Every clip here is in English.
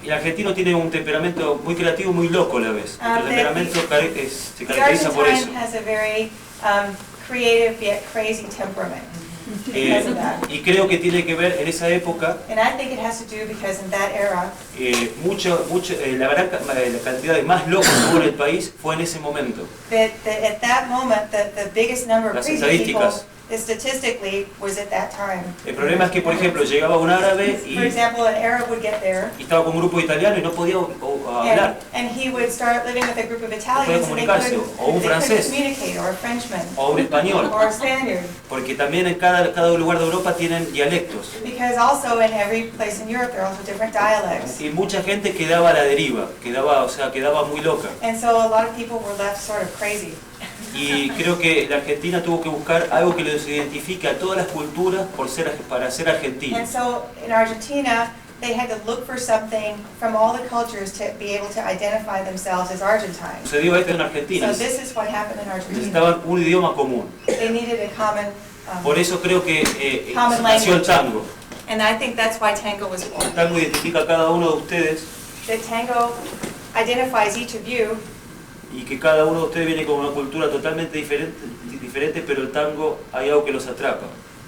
el argentino tiene un temperamento muy creativo, muy loco a la vez. El temperamento se caracteriza por eso. Has a very creative yet crazy temperament. Y creo que tiene que ver en esa época, And I think it has to do because in that era, la cantidad de más locos que hubo en el país fue en ese momento. at that moment, the biggest number of Las crazy people, estadísticas. statistically, was at that time. El problema es que, por ejemplo, llegaba un árabe For example, an Arab would get there, y estaba con un grupo italiano y no podía hablar. and he would start living with a group of No podía Italians, and they comunicarse, o un couldn't francés, communicate, or a Frenchman, o un español, or a Spaniard. porque también en cada lugar de Europa tienen dialectos. Because also in every place in Europe, there are also different dialects. Y mucha gente quedaba a la deriva, quedaba muy loca. And so a lot of people were left sort of crazy. Y creo que la Argentina tuvo que buscar algo que los identifique a todas las culturas para ser argentinos. And so in Argentina, they had to look for something from all the cultures to be able to identify themselves as Argentines. Sucedió esto en Argentina. So this is what happened in Argentina. Necesitaban un idioma común. They needed a common Por eso creo que common nació el language. tango. And I think that's why tango was El born. tango identifica a cada uno de ustedes The tango identifies each of you, y que cada uno de ustedes viene con una cultura totalmente diferente, pero el tango hay algo que los atrapa.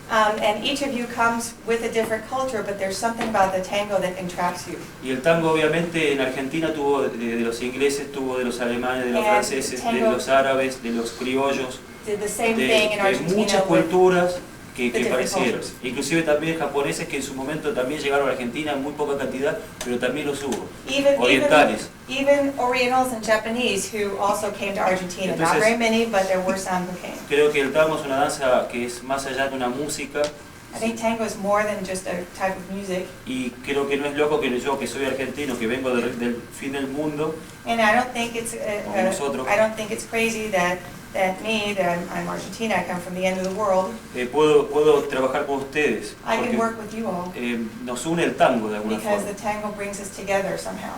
and each of you comes with a different culture, but there's something about the tango that entraps you. Y el tango obviamente en Argentina tuvo de los ingleses, tuvo de los alemanes, de los franceses, de los árabes, de los criollos, Did the same thing in de Argentina muchas with culturas que different parecieron. cultures. Inclusive también japoneses que en su momento también llegaron a Argentina en muy poca cantidad, pero también los hubo. Orientales. Even Orientals and Japanese who also came to Argentina. Not Entonces, very many, but there were some who came. Creo que el tango es una danza que es más allá de una música. I think tango is more than just a type of music. Y creo que no es loco que yo, que soy argentino, que vengo del fin del mundo, And I don't think it's nosotros, I don't think it's crazy that I'm Argentina. I come from the end of the world. puedo trabajar con ustedes. I can Porque work with you all nos une el tango de alguna because forma. the tango brings us together somehow.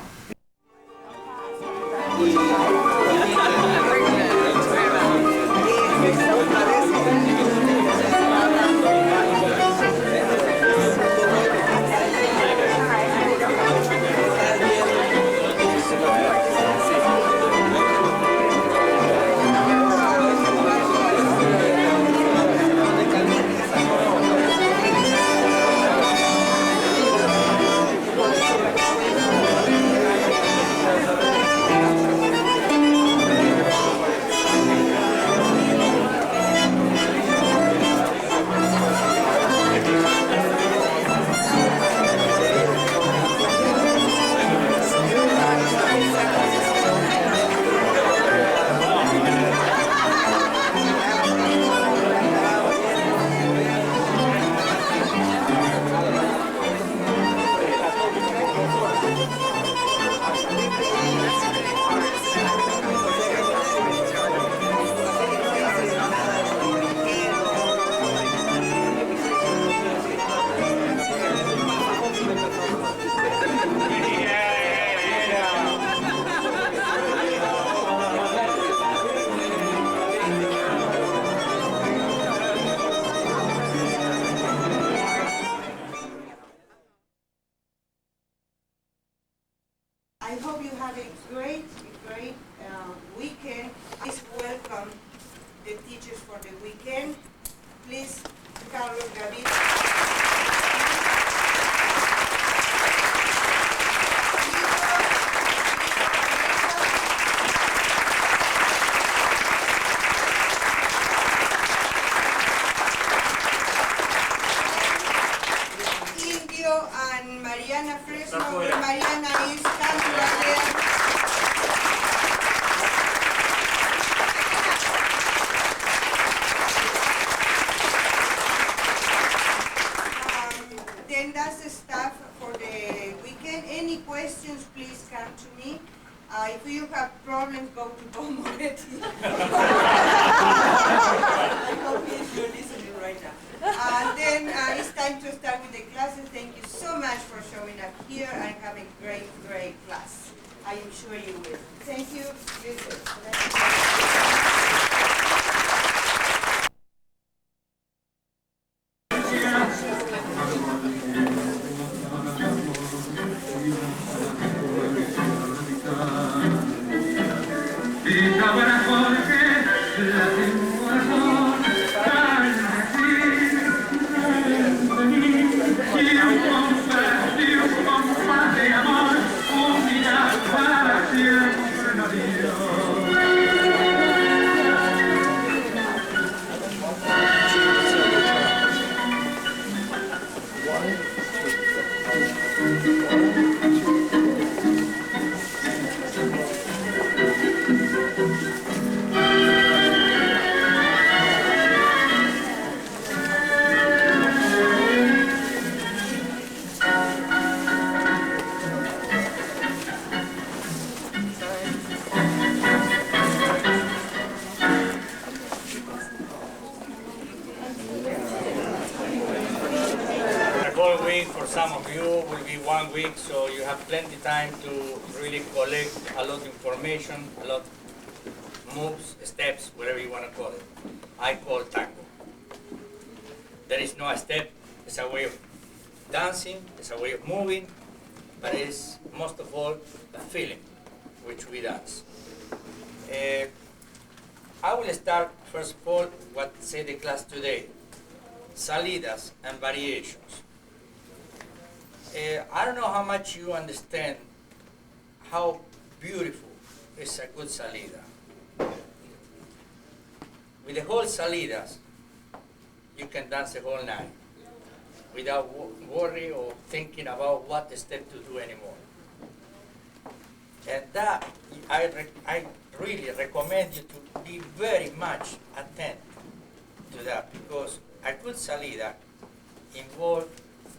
I hope you have a great weekend. Please welcome the teachers for the weekend. Please, Carlos, Gavito. Indio and Mariana Fresno. Mariana is coming right there. Then that's the stuff for the weekend. Any questions, please come to me. If you have problems, go to Tom Moretti. I hope he's listening right now. And then it's time to start with the classes. Thank you so much for showing up here and having a great class. I am sure you will. Thank you. You too. For some of you will be 1 week, so you have plenty time to really collect a lot of information, a lot of moves, steps, whatever you want to call it. I call tango. There is no step, it's a way of dancing, it's a way of moving, but it's most of all a feeling which we dance. I will start first of all what say the class today, salidas and variations. I don't know how much you understand how beautiful is a good salida. With the whole salidas, you can dance the whole night without worry or thinking about what step to do anymore. And that, I really recommend you to be very much attentive to that, because a good salida involves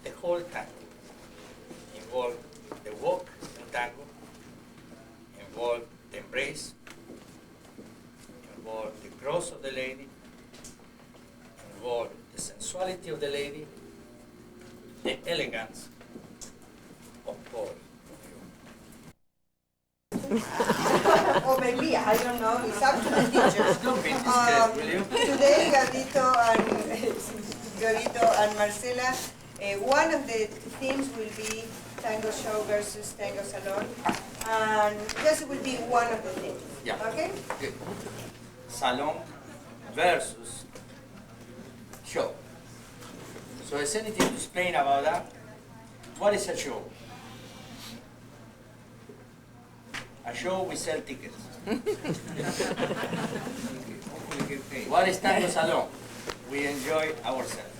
the whole tango. Involve the walk in tango, involve the embrace, involve the cross of the lady, involve the sensuality of the lady, the elegance of all of you. Or maybe, I don't know, it's up to the teachers. Don't be discreet, will you? Today, Gavito and Marcela, one of the themes will be tango show versus tango salon, and this will be one of the themes. Yeah. Okay? Good. Salon versus show. So is anything to explain about that? What is a show? A show, we sell tickets. What is tango salon? We enjoy ourselves.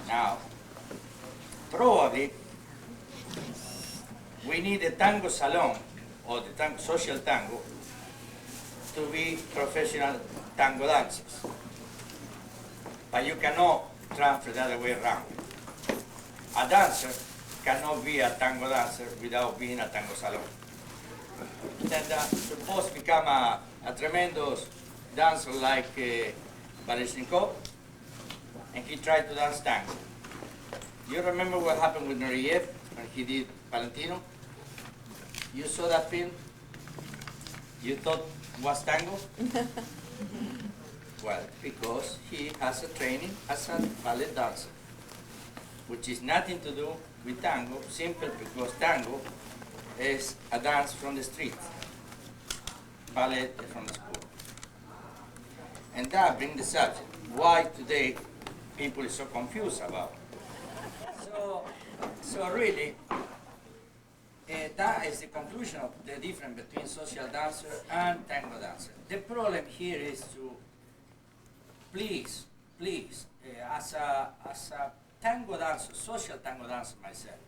Now, probably we need a tango salon or the social tango to be professional tango dancers. But you cannot transfer the other way around. A dancer cannot be a tango dancer without being a tango salon. Then suppose become a tremendous dancer like Baleshnikov, and he tried to dance tango. You remember what happened with Nora when he did Valentino? You saw that film? You thought it was tango? Well, because he has a training as a ballet dancer, which is nothing to do with tango, simply because tango is a dance from the street, ballet is from the school. And that brings the subject, why today people are so confused about it. So really, that is the conclusion of the difference between social dancer and tango dancer. The problem here is to please, as a tango dancer, social tango dancer myself,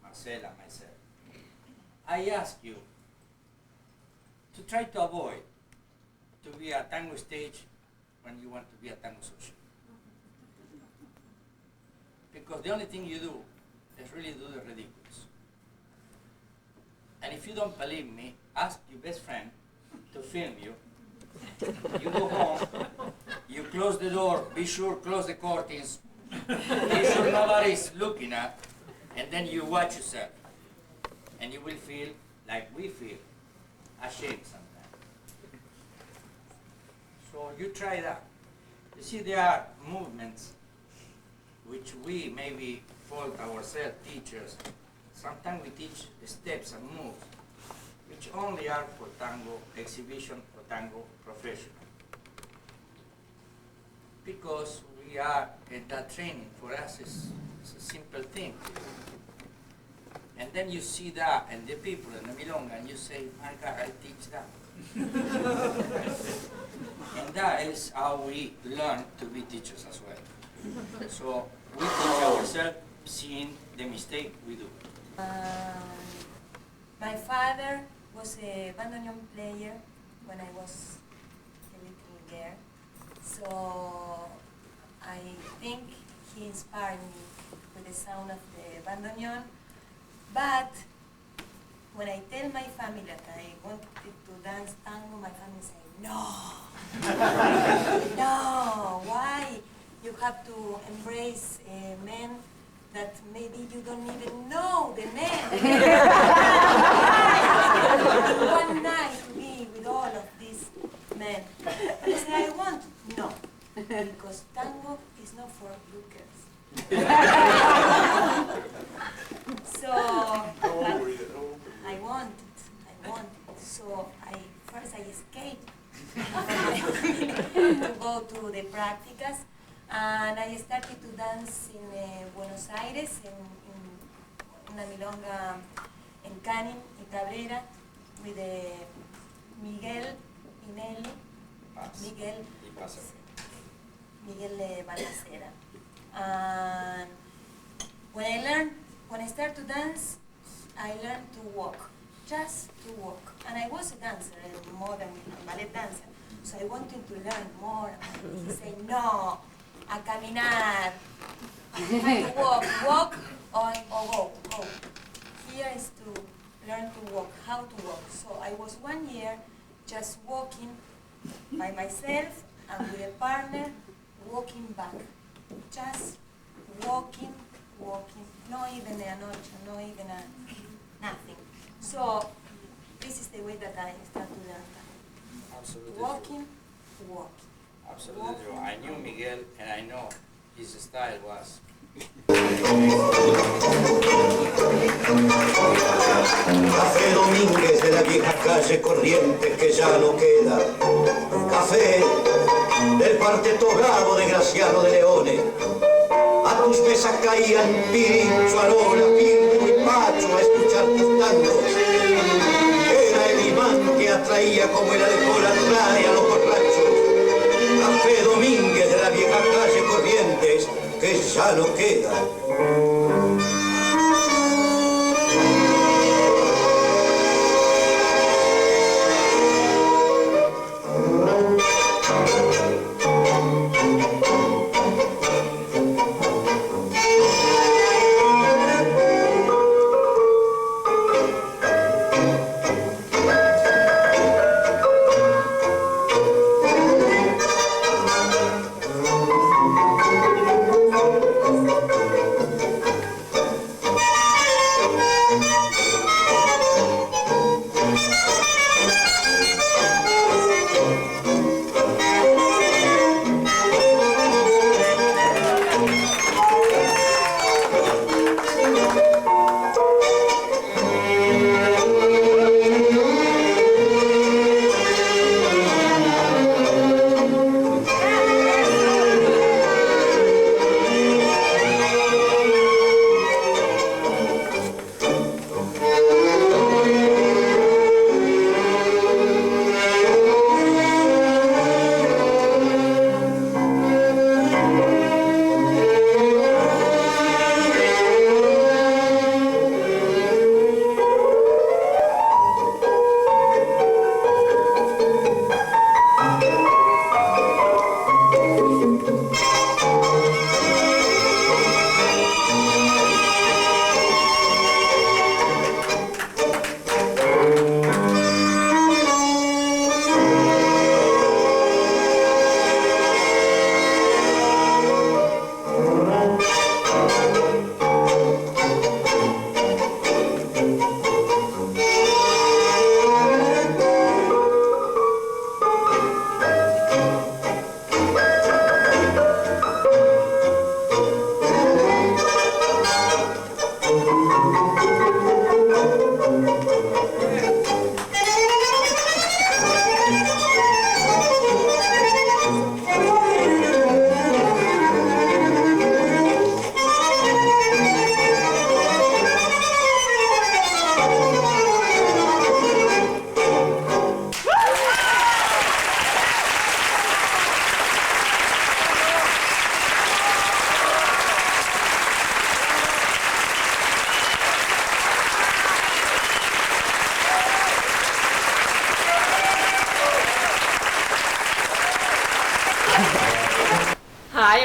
Marcela, myself, I ask you to try to avoid to be a tango stage when you want to be a tango social. Because the only thing you do is really do the ridiculous. And if you don't believe me, ask your best friend to film you. You go home, you close the door, be sure close the curtains, be sure nobody's looking at, and then you watch yourself. And you will feel like we feel, ashamed sometimes. So you try that. You see, there are movements which we maybe fault ourselves, teachers. Sometimes we teach steps and moves, which only are for tango exhibition or tango professional. Because we are in that training, for us it's a simple thing. And then you see that, and the people in the milonga, and you say, my God, I teach that. And that is how we learn to be teachers as well. So we teach ourselves seeing the mistake we do. My father was a bandoneon player when I was a little girl, so I think he inspired me with the sound of the bandoneon. But when I tell my family that I wanted to dance tango, my family say, no, no, why? You have to embrace men that maybe you don't even know the name. One night to be with all of these men. I say, I want, no, because tango is not for lookers. So, I want it. So first I escaped to go to the practicas, and I started to dance in Buenos Aires, in una milonga en Canin, in Cabrera, with Miguel Pinelli, Miguel Balacera. And when I started to dance, I learned to walk, just to walk. And I was a dancer, a modern ballet dancer, so I wanted to learn more. He said, no, a caminar, to walk or go. Here is to learn to walk, how to walk. So I was 1 year just walking by myself and with a partner, walking back. Just walking, not even a noche, not even nothing. So this is the way that I start to learn that. Absolutely. Walking. Absolutely true. I knew Miguel, and I know his style was. Café Domínguez de la vieja calle Corrientes que ya no queda. Café del cuarteto bravo de Graciano de Leones. A tus mesas caían Pirincho, Arona, Pinto y Pacho a escuchar tus tangos. Era el imán que atraía como el alcohol atrae a los borrachos. Café Domínguez de la vieja calle Corrientes que ya no queda.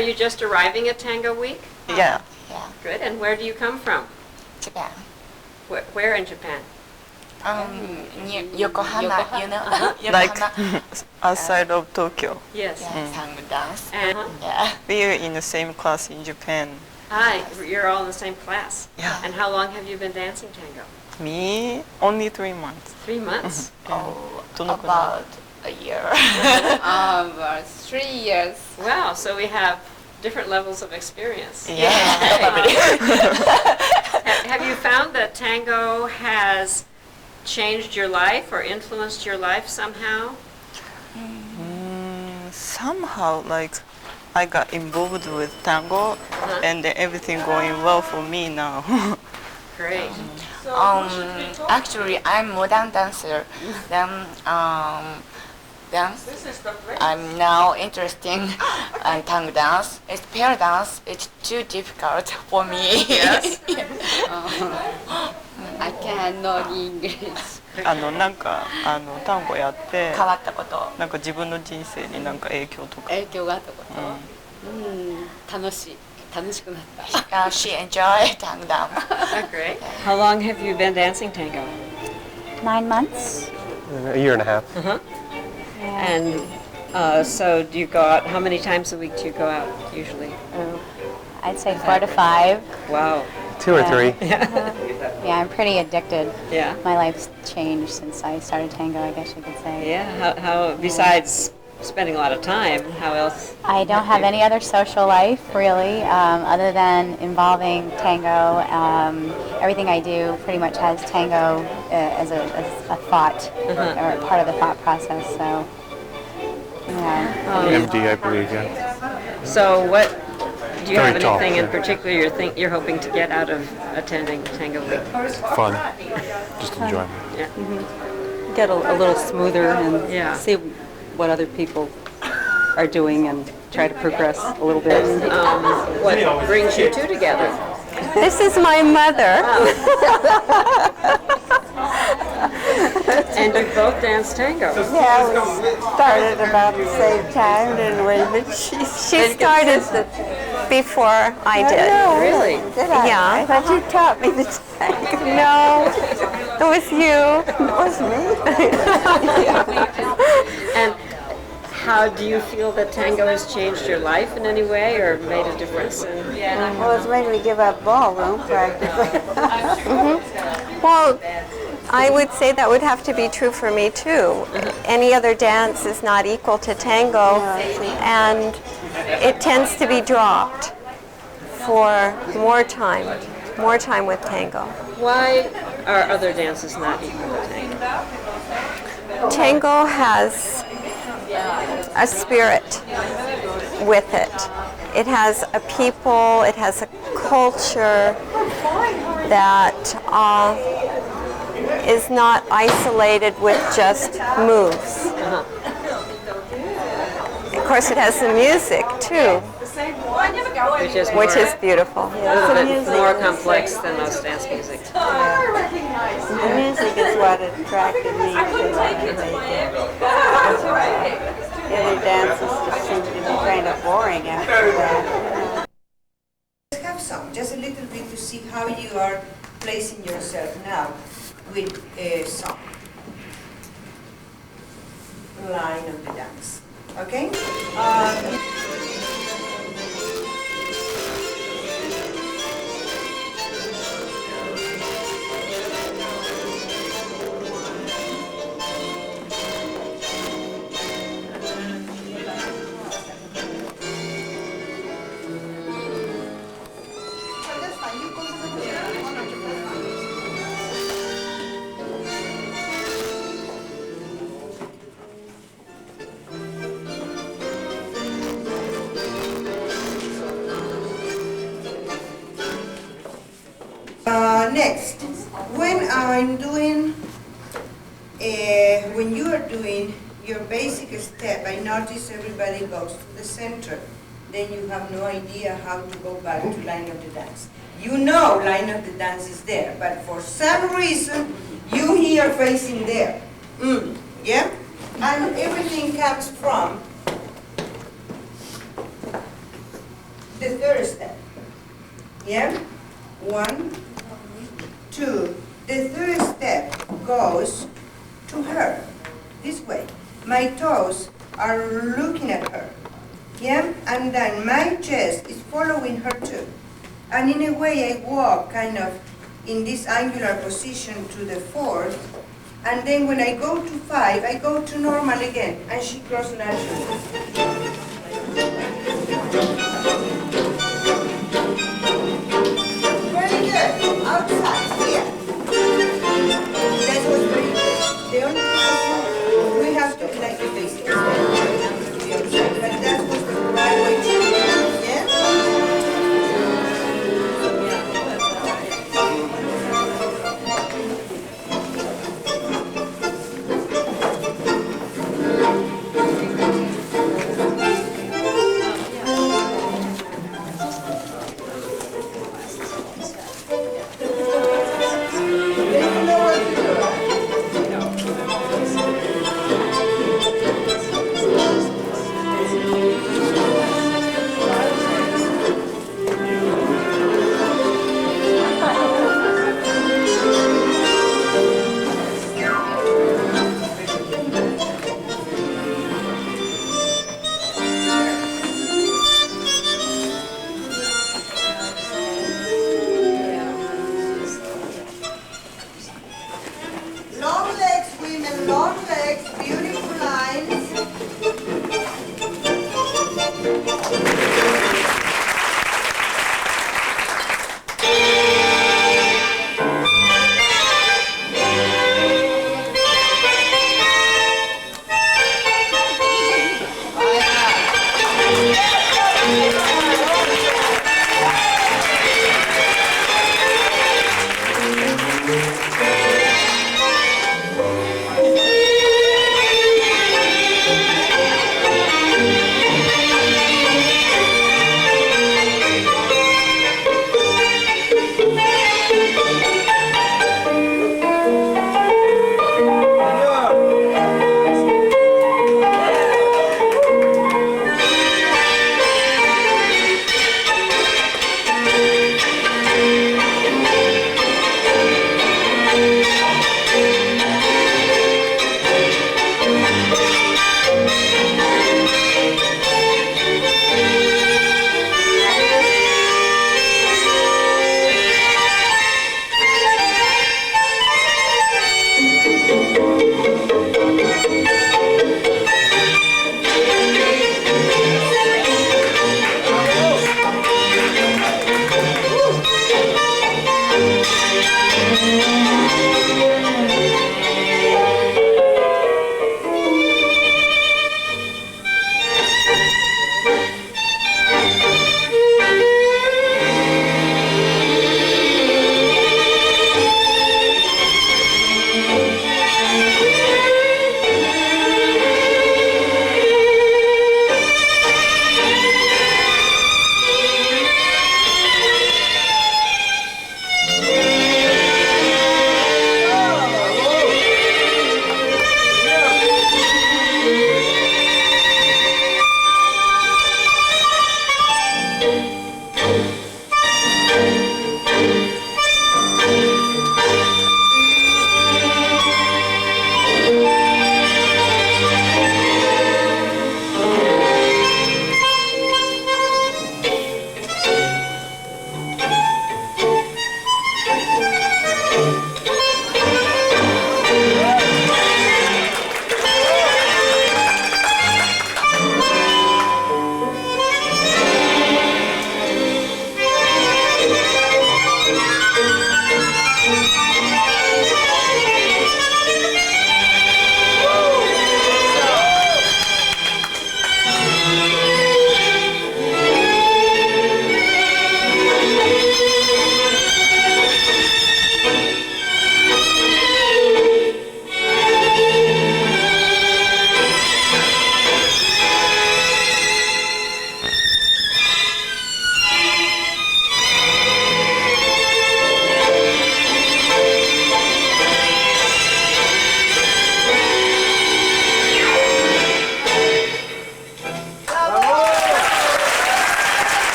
are you just arriving at Tango Week? Yeah. Yeah, Good. And where do you come from? Japan. Where in Japan? Near Yokohama, you know? Like Yokohama. outside of Tokyo. Yes. Yeah, tango dance. And Yeah. We are in the same class in Japan. you're all in the same class. Yeah. And how long have you been dancing tango? Me, only 3 months. 3 months. Oh, どのくらい？ about a year. About 3 years. Wow. So we have different levels of experience. Yeah. Have you found that tango has changed your life or influenced your life somehow? Somehow, like, I got involved with tango, and then everything going well for me now. Great. Actually, I'm modern dancer. Then, I'm now interested in tango dance. It's pair dance. It's too difficult for me. Yes. I cannot English. なんか単語やって変わったこと。なんか自分の人生になんか影響とか。影響があったこと。楽しくなった。She enjoyed tango dance. Great. How long have you been dancing tango? 9 months. A year and a half. And so do you go out, how many times a week do you go out usually? I'd say 4 to 5. Wow. 2 or 3. Yeah, I'm pretty addicted. Yeah. My life's changed since I started tango, I guess you could say. Yeah, how besides spending a lot of time, how else? I don't have any other social life, really, other than involving tango. Everything I do pretty much has tango as a thought, or part of the thought process, so, yeah. MD, I believe, yeah. So what, do you have Very tall, anything in yeah. particular you're hoping to get out of attending Tango Week? Fun. Just enjoyment. Yeah. Get a little smoother and Yeah. see what other people are doing and try to progress a little bit. What brings you two together? This is my mother. And you both dance tango. Yeah, we started about the same time, didn't we? But she started before I did. Really? Did I? Yeah. I thought you taught me the tango. No, it was you. It was me. And how do you feel that tango has changed your life in any way or made a difference? Well, it's made me give up ballroom practically. Well, I would say that would have to be true for me too. Any other dance is not equal to tango, and it tends to be dropped for more time with tango. Why are other dances not equal to tango? Tango has a spirit with it. It has a people, it has a culture that is not isolated with just moves. Of course, it has the music too, which is beautiful. A little bit more complex than most dance music. The music is what attracted me to it. The other dances just seem to be kind of boring after that. Let's have some, just a little bit to see how you are placing yourself now with a song. Line of the dance. Okay? Next, when I'm doing, when you are doing your basic step, I notice everybody goes to the center. Then you have no idea how to go back to line of the dance. You know line of the dance is there, but for some reason, you here facing there. Yeah? And everything comes from the third step. Yeah? 1, 2. The third step goes to her, this way. My toes are looking at her. Yeah? And then my chest is following her too. And in a way I walk kind of in this angular position to the 4th. And then when I go to 5, I go to normal again. And she crosses naturally. Very good. Outside, here. That was very good. The only thing is we have to like the basics. But that was the right way to do it. Yeah?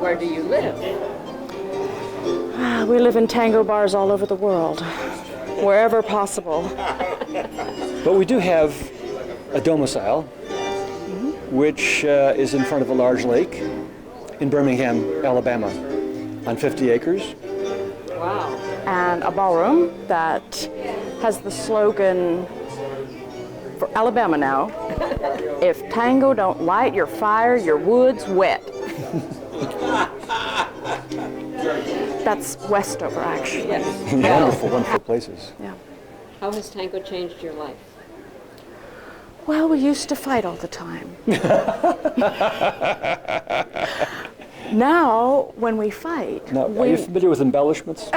where do you live? We live in tango bars all over the world, wherever possible. But we do have a domicile, which is in front of a large lake in Birmingham, Alabama, on 50 acres. Wow. And a ballroom that has the slogan for Alabama now, if tango don't light your fire, your wood's wet. That's Westover, actually. Yes. Wonderful, wonderful places. Yeah. How has tango changed your life? Well, we used to fight all the time. Now, when we fight, Now, are you familiar with embellishments?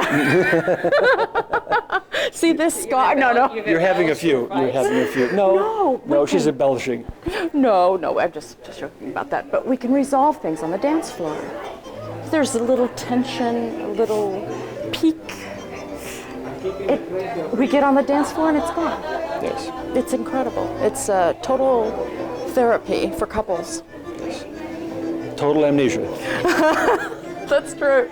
See this scar? No. You're having a few. You're having a few. No, she's embellishing. No, I'm just joking about that. But we can resolve things on the dance floor. There's a little tension, a little peak. We get on the dance floor and it's gone. Yes. It's incredible. It's a total therapy for couples. Yes. Total amnesia. That's true.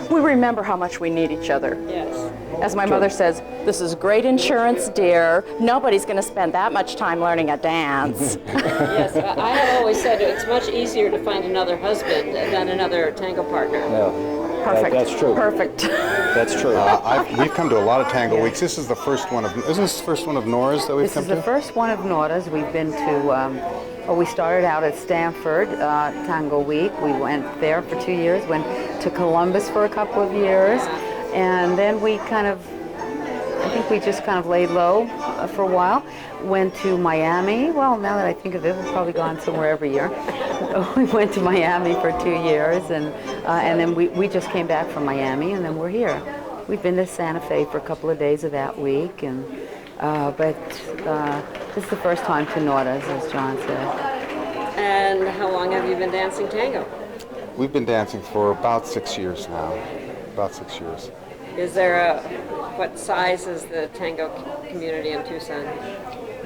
We remember how much we need each other. Yes. As my mother says, this is great insurance, dear. Nobody's going to spend that much time learning a dance. Yes, I have always said it's much easier to find another husband than another tango partner. Yeah. Perfect. That's true. Perfect. That's true. We've come to a lot of tango weeks. This is the first one of, isn't this the first one of Nora's that we've come to? This is the first one of Nora's. We've been to, we started out at Stanford Tango Week. We went there for 2 years, went to Columbus for a couple of years, and then we kind of, I think we just kind of laid low for a while. Went to Miami. Well, now that I think of it, we've probably gone somewhere every year. We went to Miami for 2 years, and then we just came back from Miami, and then we're here. We've been to Santa Fe for a couple of days of that week, and but this is the first time to Nora's, as John said. And how long have you been dancing tango? We've been dancing for about 6 years now. About 6 years. Is there what size is the tango community in Tucson?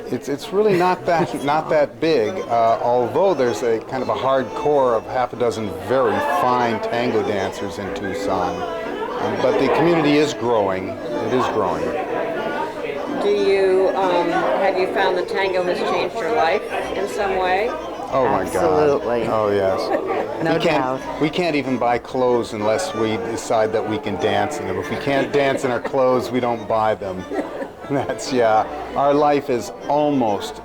It's really not that big, although there's a kind of a hard core of half a dozen very fine tango dancers in Tucson. But the community is growing. It is growing. Do you have you found that tango has changed your life in some way? Oh my Absolutely. God. Oh yes. No doubt. We can't even buy clothes unless we decide that we can dance in them. If we can't dance in our clothes, we don't buy them. That's, yeah. Our life is almost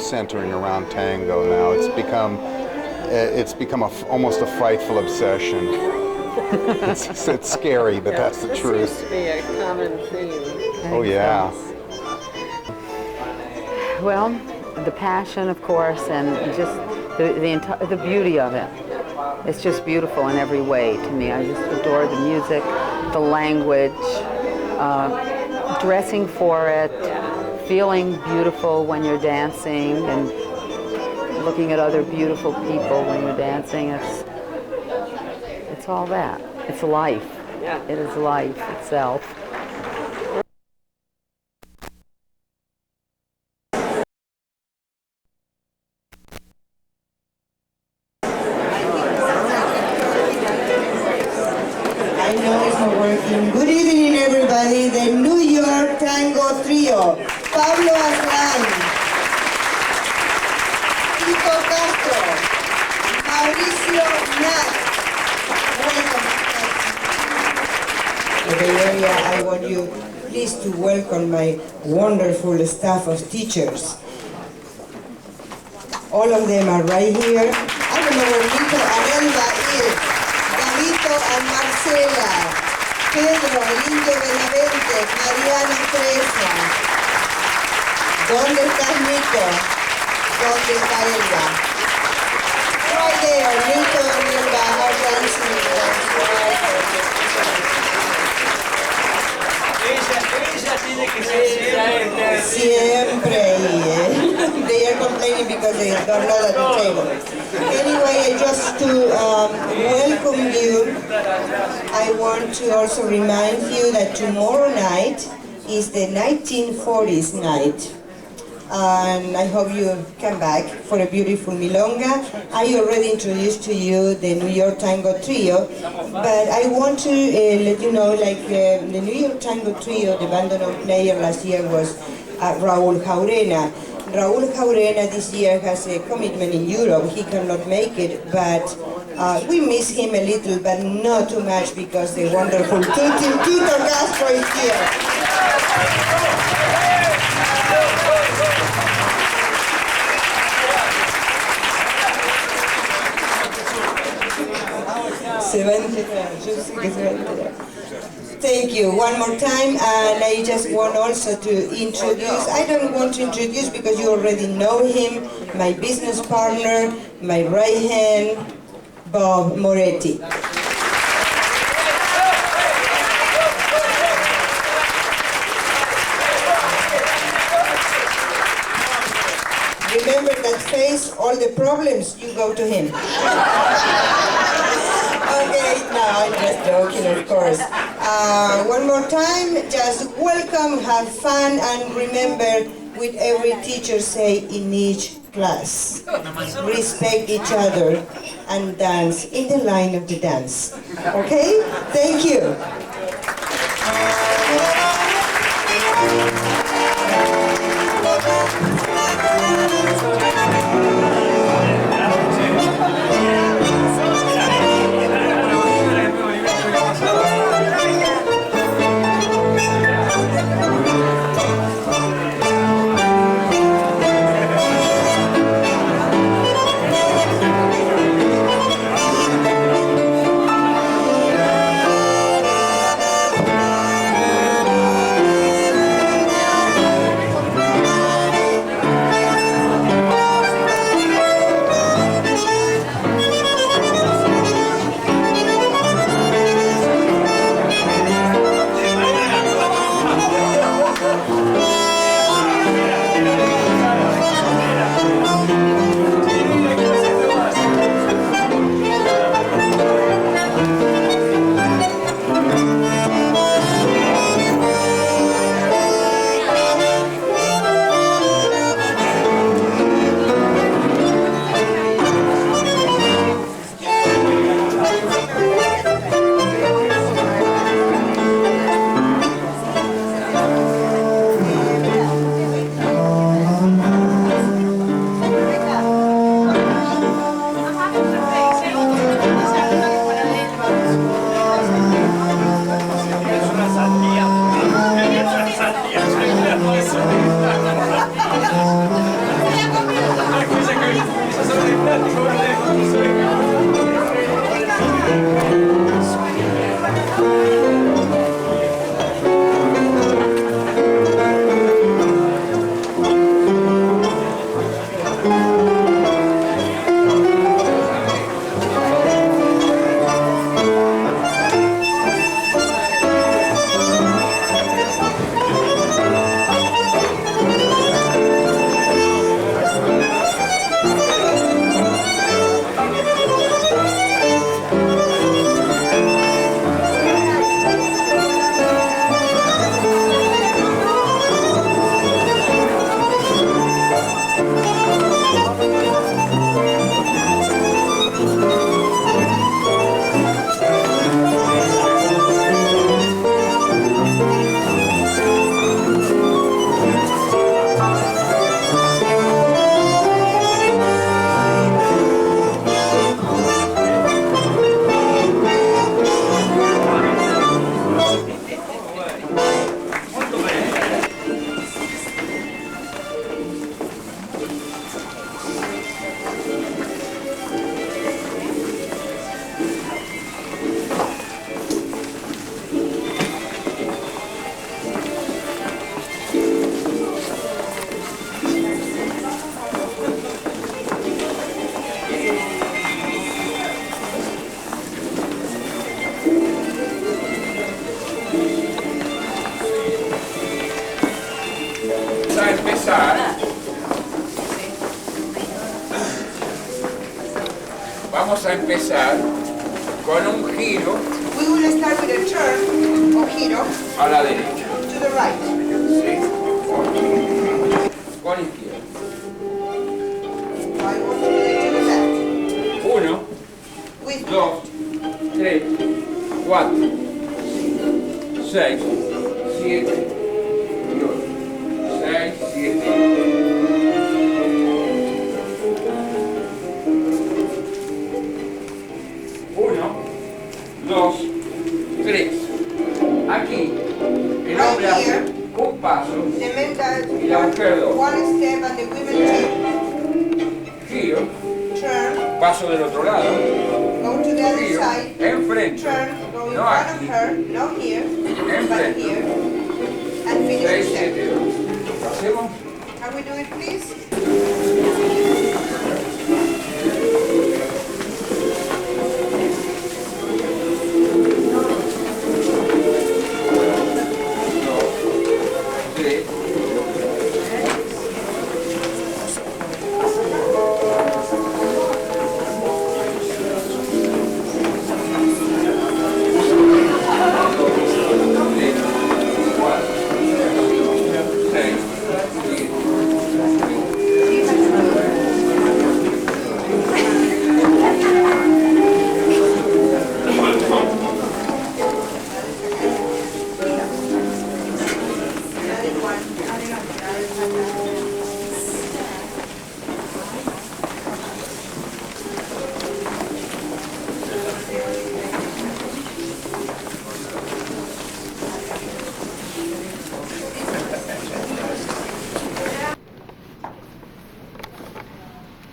centering around tango now. It's become almost a frightful obsession. It's scary, but that's the truth. Seems to be a common theme. Oh yeah. Well, the passion, of course, and just the beauty of it. It's just beautiful in every way to me. I just adore the music, the language, dressing for it, feeling beautiful when you're dancing, and looking at other beautiful people when you're dancing. It's all that. It's life. Yeah. It is life itself. Good evening, everybody. The New York Tango Trio. Pablo Aslan, Tito Castro, Mauricio Nat. Welcome. The area, I want you please to welcome my wonderful staff of teachers. All of them are right here. I don't know where Nito Y Elba is. Gavito and Marcela. Pedro, Indio, Benavente, Mariana Fresa. ¿Dónde está Nito? ¿Dónde está Elba? Right there, Nito y Elba are dancing. Ella tiene que ser Siempre ahí, They are complaining because they don't know at the table. Anyway, just to welcome you, I want to also remind you that tomorrow night is the 1940s night. and I hope you come back for a beautiful milonga. I already introduced to you the New York Tango Trio, but I want to let you know, like the New York Tango Trio, the bandoneon player last year was Raúl Jaurena. Raúl Jaurena this year has a commitment in Europe. He cannot make it, but we miss him a little, but not too much because the wonderful Tito Castro is here. Se va a enterar, yo sé que se va a enterar. Thank you. One more time, and I just want also to introduce, I don't want to introduce because you already know him, my business partner, my right hand, Bob Moretti. Remember that face, all the problems, you go to him. Okay, no, I'm just joking, of course. One more time, just welcome, have fun, and remember, with every teacher say in each class, respect each other and dance in the line of the dance. Okay? Thank you. Vamos a empezar con un giro. We will start with a turn o giro a la derecha. To the right. Sí. Con izquierda. 2, 3, 4, 6, 7 y 8. 6, 7. Dos, tres. Aquí, el hombre hace un paso y la mujer dos. One step and the women Giro, turn, paso del otro lado. go to the other Giro, side, enfrente, turn, go in no front aquí, of her, no here, but enfrente. here, and finish 6, the step. 7, 8. ¿Lo hacemos? Can we do it, please?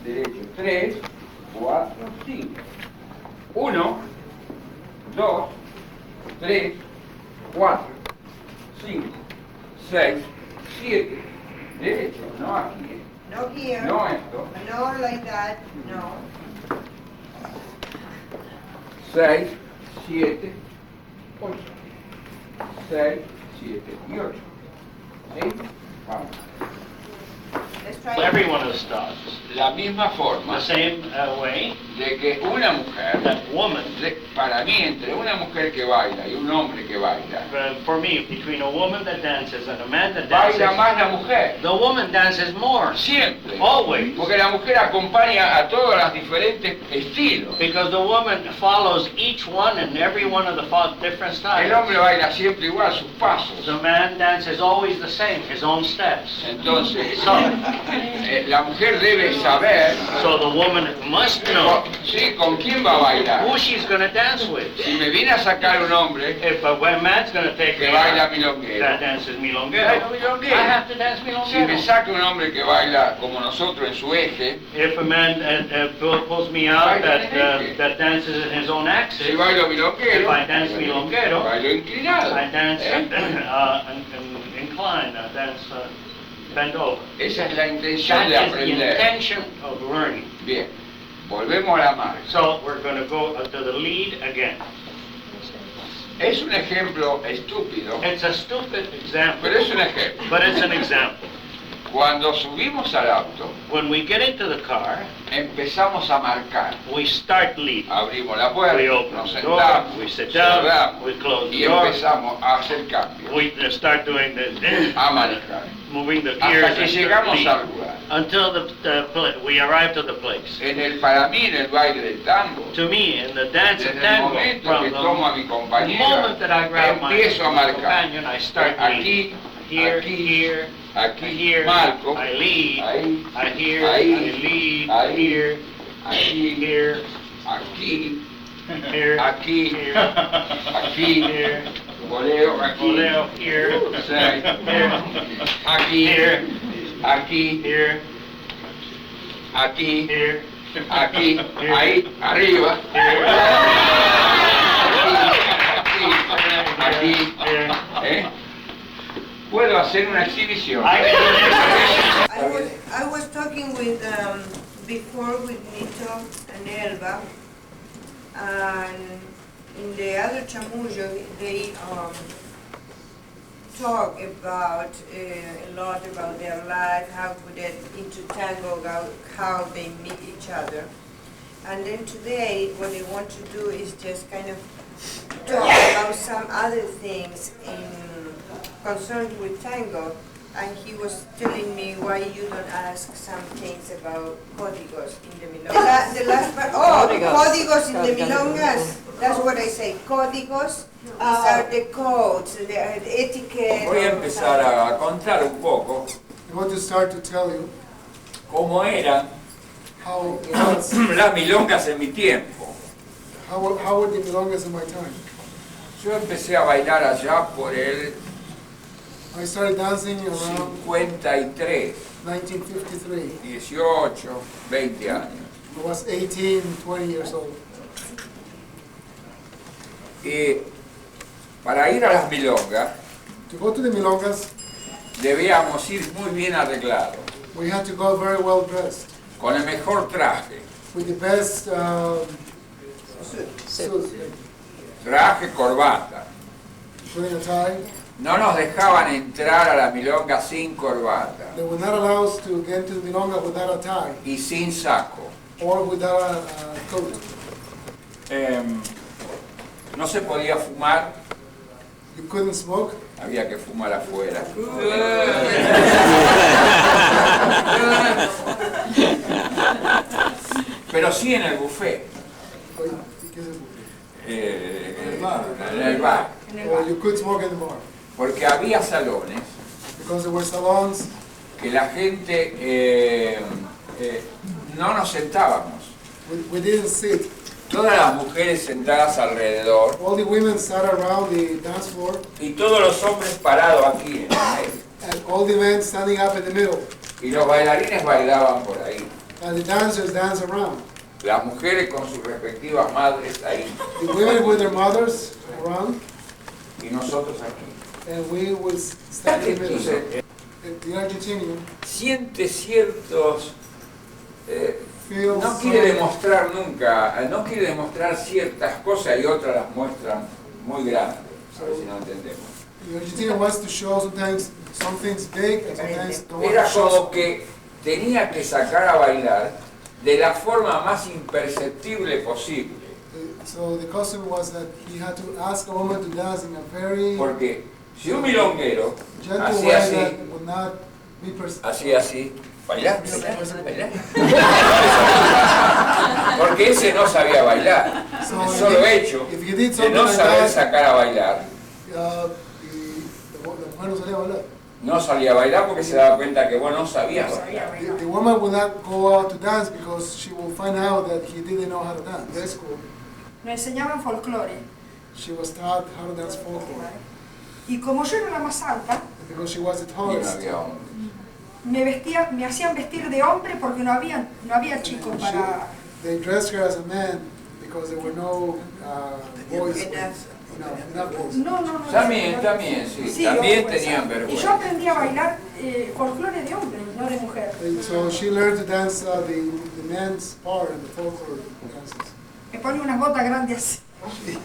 Derecho, 3, 4, 5. 1, 2, 3, 4, 5, 6, 7. Derecho, no aquí. No here. No esto. No like that. No. 6, 7, 8. 6, 7 y 8. ¿Sí? Vamos. Let's try Every one of the stops. La misma forma The same way de que una mujer, that woman, para mí, entre una mujer que baila y un hombre que baila, for me, between a woman that dances and a man that baila dances, más la mujer. the woman dances more. Siempre. Always. Porque la mujer acompaña a todos los diferentes estilos. Because the woman follows each one and every one of the different styles. El hombre baila siempre igual sus pasos. The man dances always the same, his own steps. Entonces, So, la mujer debe saber, so the woman must know sí, con quién va a bailar. who she's going to dance with. Si me viene a sacar un hombre If a man's going to take que me baila out, milonguero, that dances milonguero, bailo milonguero. I have to dance Si milonguero. me saca un hombre que baila como nosotros en su eje, If a man pulls me out that dances in his own axis, si bailo milonguero, if I dance milonguero, bailo inclinado. I dance inclined, I dance bent over. Esa es la intención de That is the aprender. intention of learning. Bien, volvemos a la marcha. So we're going to go to the lead again. Es un ejemplo estúpido, It's a stupid example, pero es un ejemplo. but it's an example. Cuando subimos al auto, When we get into the car, empezamos a marcar. we start leading. Abrimos la puerta, We open nos the door, sentamos, we sit down, cerramos we close the y door, empezamos a hacer cambios, we start doing a manejar. moving the gears Hasta que and llegamos lead, al lugar. until we arrive to the place. Para mí, en el baile del tango, To me, in the dance of desde el tango, momento from que the tomo a mi compañera, moment that I grab my empiezo a marcar. companion, I start leading. Aquí, Here, aquí, here, aquí, here, marco, I lead, ahí, I hear, ahí, I lead, ahí, here, aquí, here, aquí, here, aquí, here, aquí, here, voleo, aquí, voleo, here, seis, here, aquí, here, aquí, here, aquí, here, aquí, here, ahí, arriba, here, aquí, here. ¿eh? Puedo hacer una exhibición. I was talking with before with Nito Y Elba, and in the other chamullo they talk about a lot about their life, how to get into tango, how they meet each other. And then today what they want to do is just kind of talk about some other things concerned with tango, and he was telling me why you don't ask some things about códigos in the milongas. The last part, códigos in the milongas. That's what I say, códigos. These are the codes, the etiquette. Voy a empezar a contar un poco I want to start to tell you cómo eran how it was, las milongas en mi tiempo. how were the milongas in my time. Yo empecé a bailar allá por el I started dancing around 53, 1953. 18, 20 años. I was 18, 20 years old. Y para ir a las milongas To go to the milongas, debíamos ir muy bien arreglados, we had to go very well dressed, con el mejor traje, with the best suit, traje, corbata. putting a tie. No nos dejaban entrar a la milonga sin corbata They were not allowed us to get into the milonga without a tie y sin saco. or without a coat. No se podía fumar, You couldn't smoke. había que fumar afuera. Pero sí en el buffet, en el bar, Or you could smoke in the bar. porque había salones Because there were salons, que la gente no nos sentábamos. we didn't sit. Todas las mujeres sentadas alrededor All the women sat around the dance floor, y todos los hombres parados aquí en el medio. and all the men standing up in the middle. Y los bailarines bailaban por ahí. And the dancers dance around. Las mujeres con sus respectivas madres ahí. The women with their mothers around, Y nosotros aquí. and we would stand in the middle. Entonces, The Argentinian siente ciertos... feels no quiere demostrar nunca, no quiere demostrar ciertas cosas y otras las muestran muy grandes. A ver si no entendemos. The Argentinian wants to show sometimes some things big and sometimes don't want Era to show. como que tenía que sacar a bailar de la forma más imperceptible posible. So the custom was that he had to ask a woman to dance in a very Porque si un milonguero gentle hacía way así, that would not be perceived. hacía así, bailar, bailar. Porque ese no sabía bailar. So El solo hecho if you did de something no like saber that, sacar a bailar, la mujer no salía a bailar. no salía a bailar porque se daba cuenta que vos no sabías bailar. The woman would not go out to dance because she will find out that he didn't know how to dance. That's cool. Nos enseñaban folclore. She was taught how to dance folklore. Y como yo era la más alta, Because she was the Y no tallest. había hombre. me hacían vestir de hombre porque no había chicos para... They dressed her as a man because there were no boys. Enough boys. No. También, sí. Sí, También vergüenza. tenían Y yo vergüenza. aprendí a bailar folclore de hombre, no de mujer. And so she learned to dance the man's part in the folklore dances. Me pone unas botas grandes así.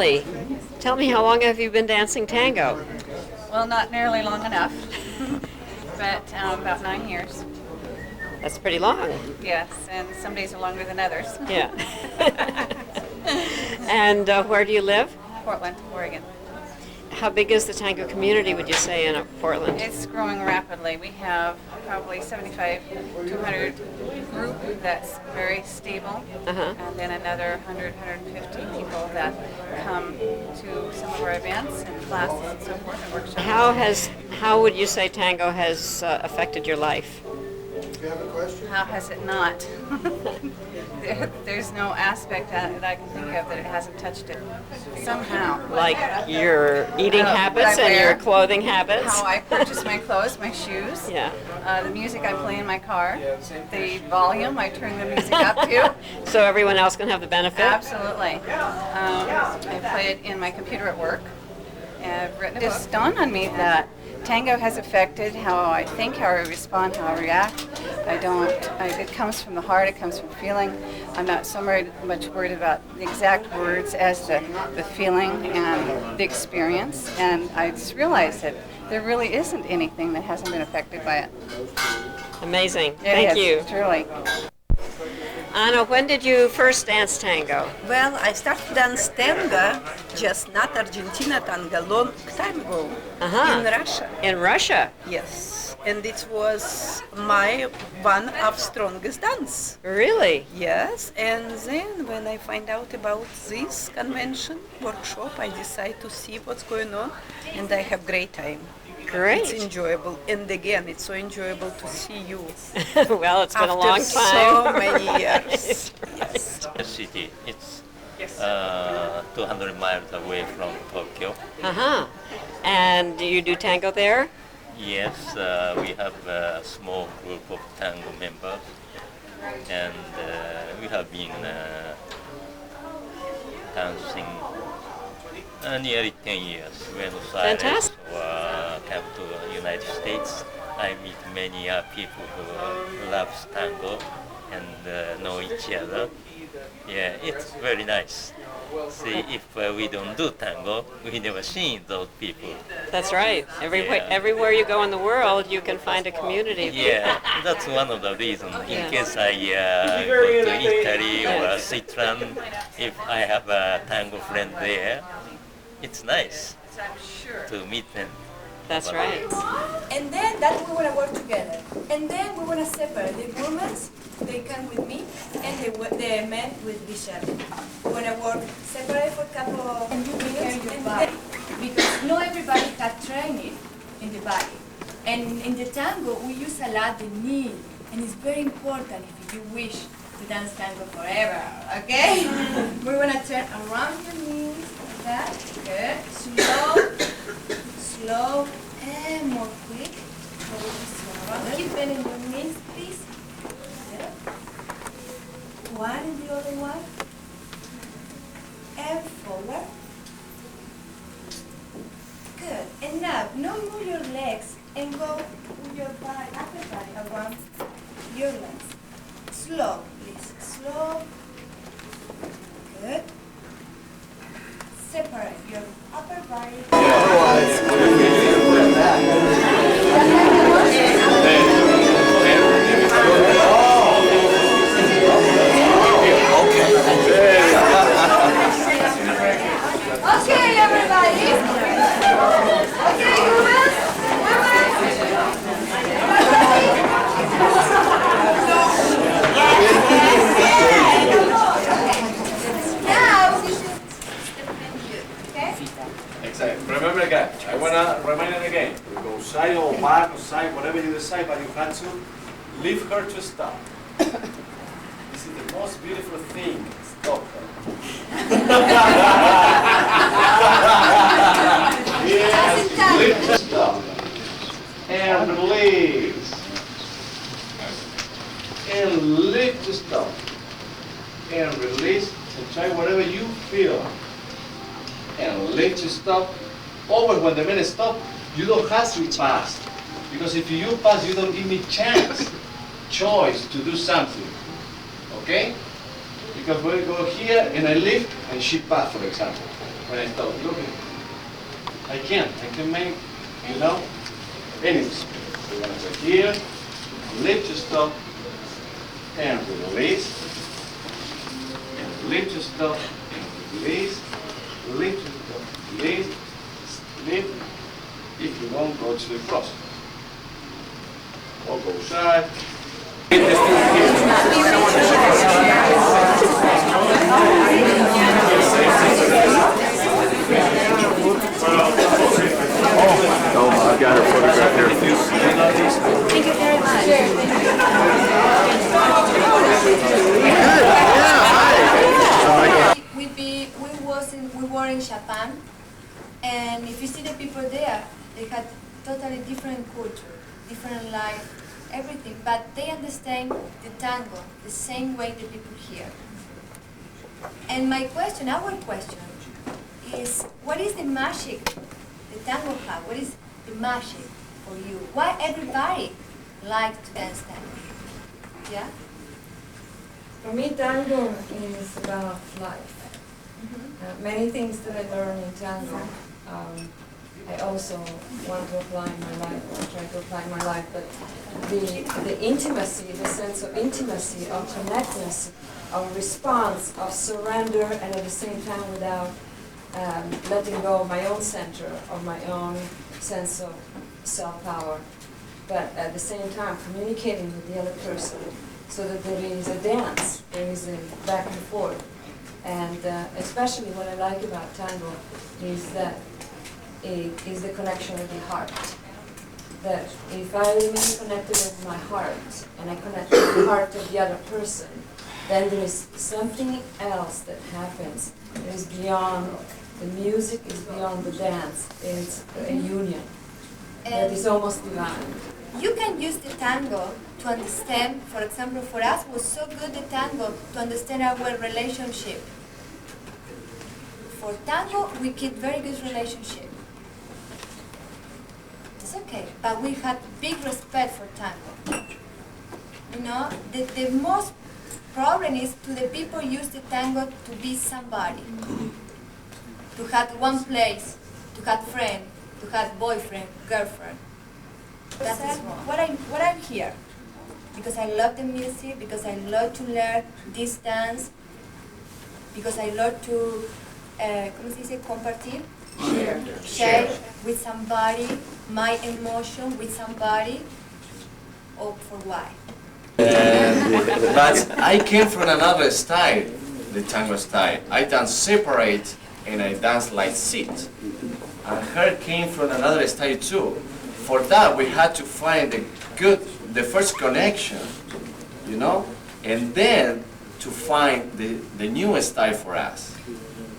Really? Tell me, how long have you been dancing tango? Well, not nearly long enough, but about 9 years. That's pretty long. Yes, and some days are longer than others. Yeah. And where do you live? Portland, Oregon. How big is the tango community, would you say, in Portland? It's growing rapidly. We have probably 75 to 100 group that's very stable, and then another 100, 150 people that come to some of our events and classes and so forth and workshops. How would you say tango has affected your life? Do you have a question? How has it not? There's no aspect that I can think of that it hasn't touched it somehow. Like your eating habits and your clothing habits? How I purchase my clothes, my shoes. Yeah. The music I play in my car. The volume I turn the music up to. So everyone else can have the benefit? Absolutely. I play it in my computer at work. And I've written this dawned on me that tango has affected how I think, how I respond, how I react. It comes from the heart, it comes from feeling. I'm not so much worried about the exact words as the feeling and the experience. And I just realized that there really isn't anything that hasn't been affected by it. Amazing. Thank you. Truly. Anna, when did you first dance tango? Well, I started dance tango, just not Argentina tango, long time ago, in Russia. In Russia? Yes, and it was my one of strongest dance. Really? Yes, and then when I find out about this convention workshop, I decide to see what's going on, and I have great time. Great. It's enjoyable, and again, it's so enjoyable to see you. Well, it's been a long time. So many years. Yes. The city, it's 200 miles away from Tokyo. And do you do tango there? Yes, we have a small group of tango members, and we have been dancing nearly 10 years. When I came to the United States, I meet many people who love tango and know each other. Yeah, it's very nice. See, if we don't do tango, we never seen those people. That's right. Everywhere you go in the world, you can find a community. Yeah, that's one of the reasons. In case I go to Italy or Switzerland, if I have a tango friend there, it's nice to meet them. That's right. And then that we want to work together. And then we want to separate the women, they come with me, and the men with Guillermo. We want to work separate for a couple of minutes. Because not everybody has training in the body. And in the tango, we use a lot the knee. And it's very important if you wish to dance tango forever, okay? We want to turn around your knees, like that. Good. Slow and more quick. Keep bending your knees, please. Good. One and the other one. And forward. Good. And now move your legs and go with your body, upper body around your legs. Slow, please. Slow. Good. Separate your upper body. Okay, everybody. Okay, humans. Exactly. Remember again, I want to remind it again. We go side or back or side, whatever you decide, but you have to leave her to stop. This is the most beautiful thing. Stop her. Yes, leave to stop. And release. And leave to stop. And release and try whatever you feel. And let you stop. Always when the men stop, you don't have to pass. Because if you pass, you don't give me choice to do something. Okay? Because we go here and I lift and she pass, for example. when I stop looking. I can make, you know, anything. We're gonna go here, lift your stop, and release, and lift your stop, and release, lift your stop, release, lift. If you won't, go to the cross. Or go side. Oh, I've got her photograph here. Thank you very much. We were in Japan, and if you see the people there, they had totally different culture, different life, everything, but they understand the tango the same way the people here. And my question, our question, is what is the magic the tango has? What is the magic for you? Why everybody likes to dance tango? Yeah? For me, tango is about life. Many things that I learned in tango, I also want to apply in my life, or try to apply in my life, but the intimacy, the sense of intimacy, of connectedness, of response, of surrender, and at the same time without letting go of my own center, of my own sense of self-power, but at the same time communicating with the other person so that there is a dance, there is a back and forth. And especially what I like about tango is that it is the connection with the heart. That if I remain connected with my heart and I connect with the heart of the other person, then there is something else that happens. It is beyond the music, is beyond the dance. It's a union that is almost divine. You can use the tango to understand, for example, for us was so good the tango to understand our relationship. For tango, we keep very good relationship. It's okay, but we had big respect for tango. You know, the most problem is to the people use the tango to be somebody. To have one place, to have friend, to have boyfriend, girlfriend. That's what I'm here. Because I love the music, because I love to learn this dance, because I love to, ¿cómo se dice? Compartir? Share with somebody, my emotion with somebody, or for why? But I came from another style, the tango style. I dance separate and I dance like sit. And her came from another style too. For that we had to find the first connection, you know, and then to find the new style for us.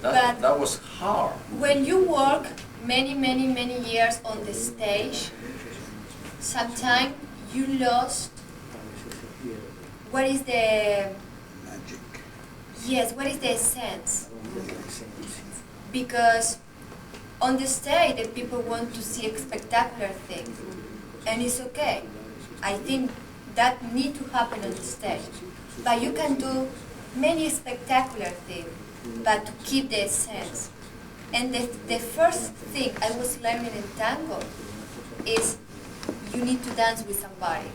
That was hard. When you work many years on the stage, sometimes you lost what is the magic. Yes, what is the essence? Because on the stage, the people want to see a spectacular thing, and it's okay. I think that needs to happen on the stage. But you can do many spectacular things, but to keep the essence. And the first thing I was learning in tango is you need to dance with somebody.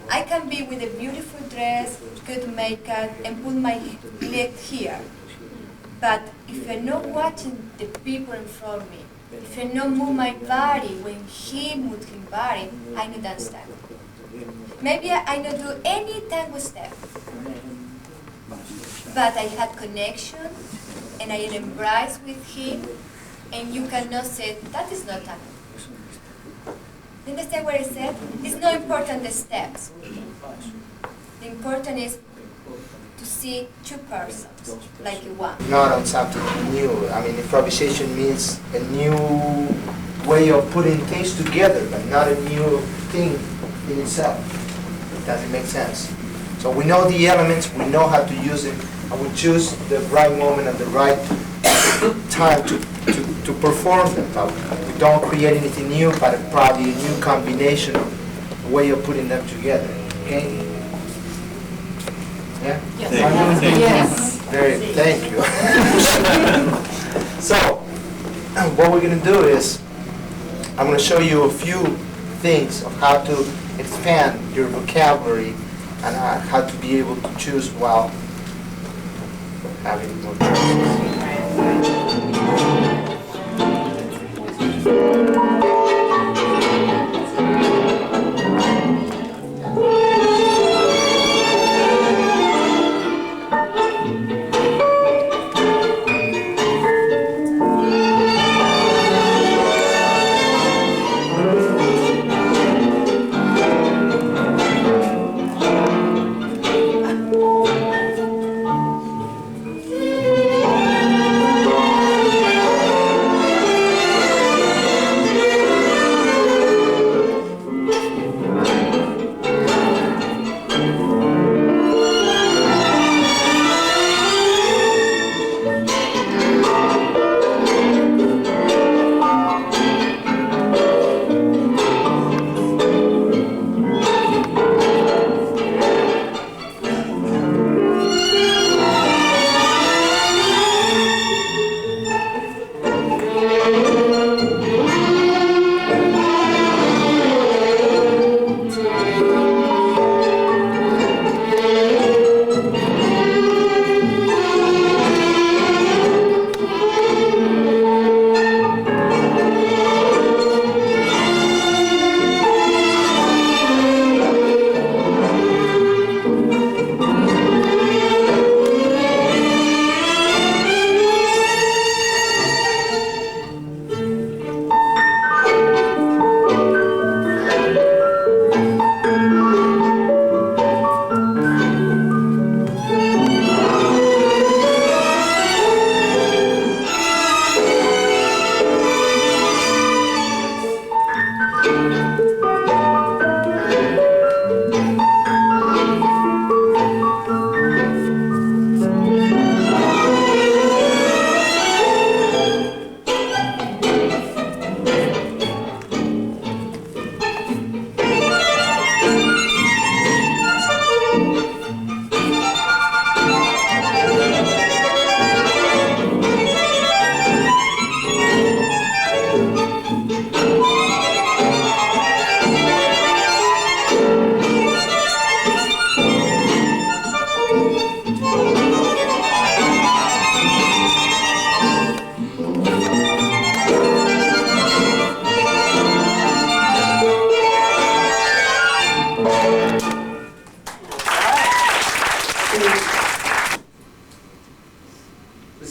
I can be with a beautiful dress, good makeup, and put my leg here. But if I'm not watching the people in front of me, if I not move my body when he moves his body, I not dance tango. Maybe I not do any tango step. But I had connection, and I embrace with him, and you cannot say, that is not tango. You understand what I said? It's not important the steps. The important is to see two persons, like you want. Not on something new. I mean, improvisation means a new way of putting things together, but not a new thing in itself. Does it make sense? So we know the elements, we know how to use it, and we choose the right moment and the right time to perform them. But we don't create anything new, but probably a new combination of a way of putting them together. Okay? Yeah? Yes. Very, thank you. So, what we're going to do is, I'm going to show you a few things of how to expand your vocabulary and how to be able to choose while having more choices.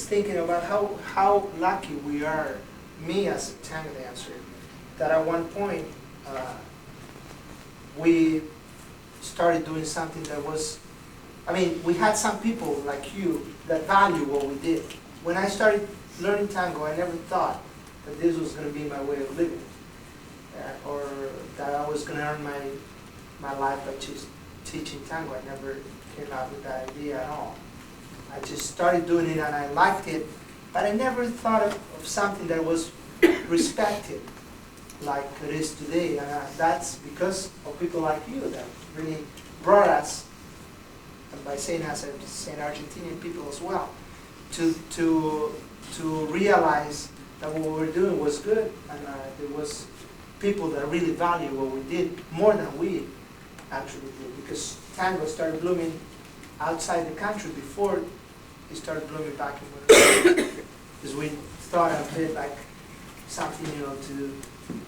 Thinking about how lucky we are, me as a tango dancer, that at one point we started doing something that was, we had some people like you that value what we did. When I started learning tango, I never thought that this was going to be my way of living, or that I was going to earn my life by just teaching tango. I never came out with that idea at all. I just started doing it and I liked it, but I never thought of something that was respected like it is today. And that's because of people like you that really brought us, and by saying us, I'm saying Argentinian people as well, to realize that what we were doing was good, and there was people that really value what we did more than we actually did, because tango started blooming outside the country before it started blooming back in Buenos Aires. Because we thought of it like something,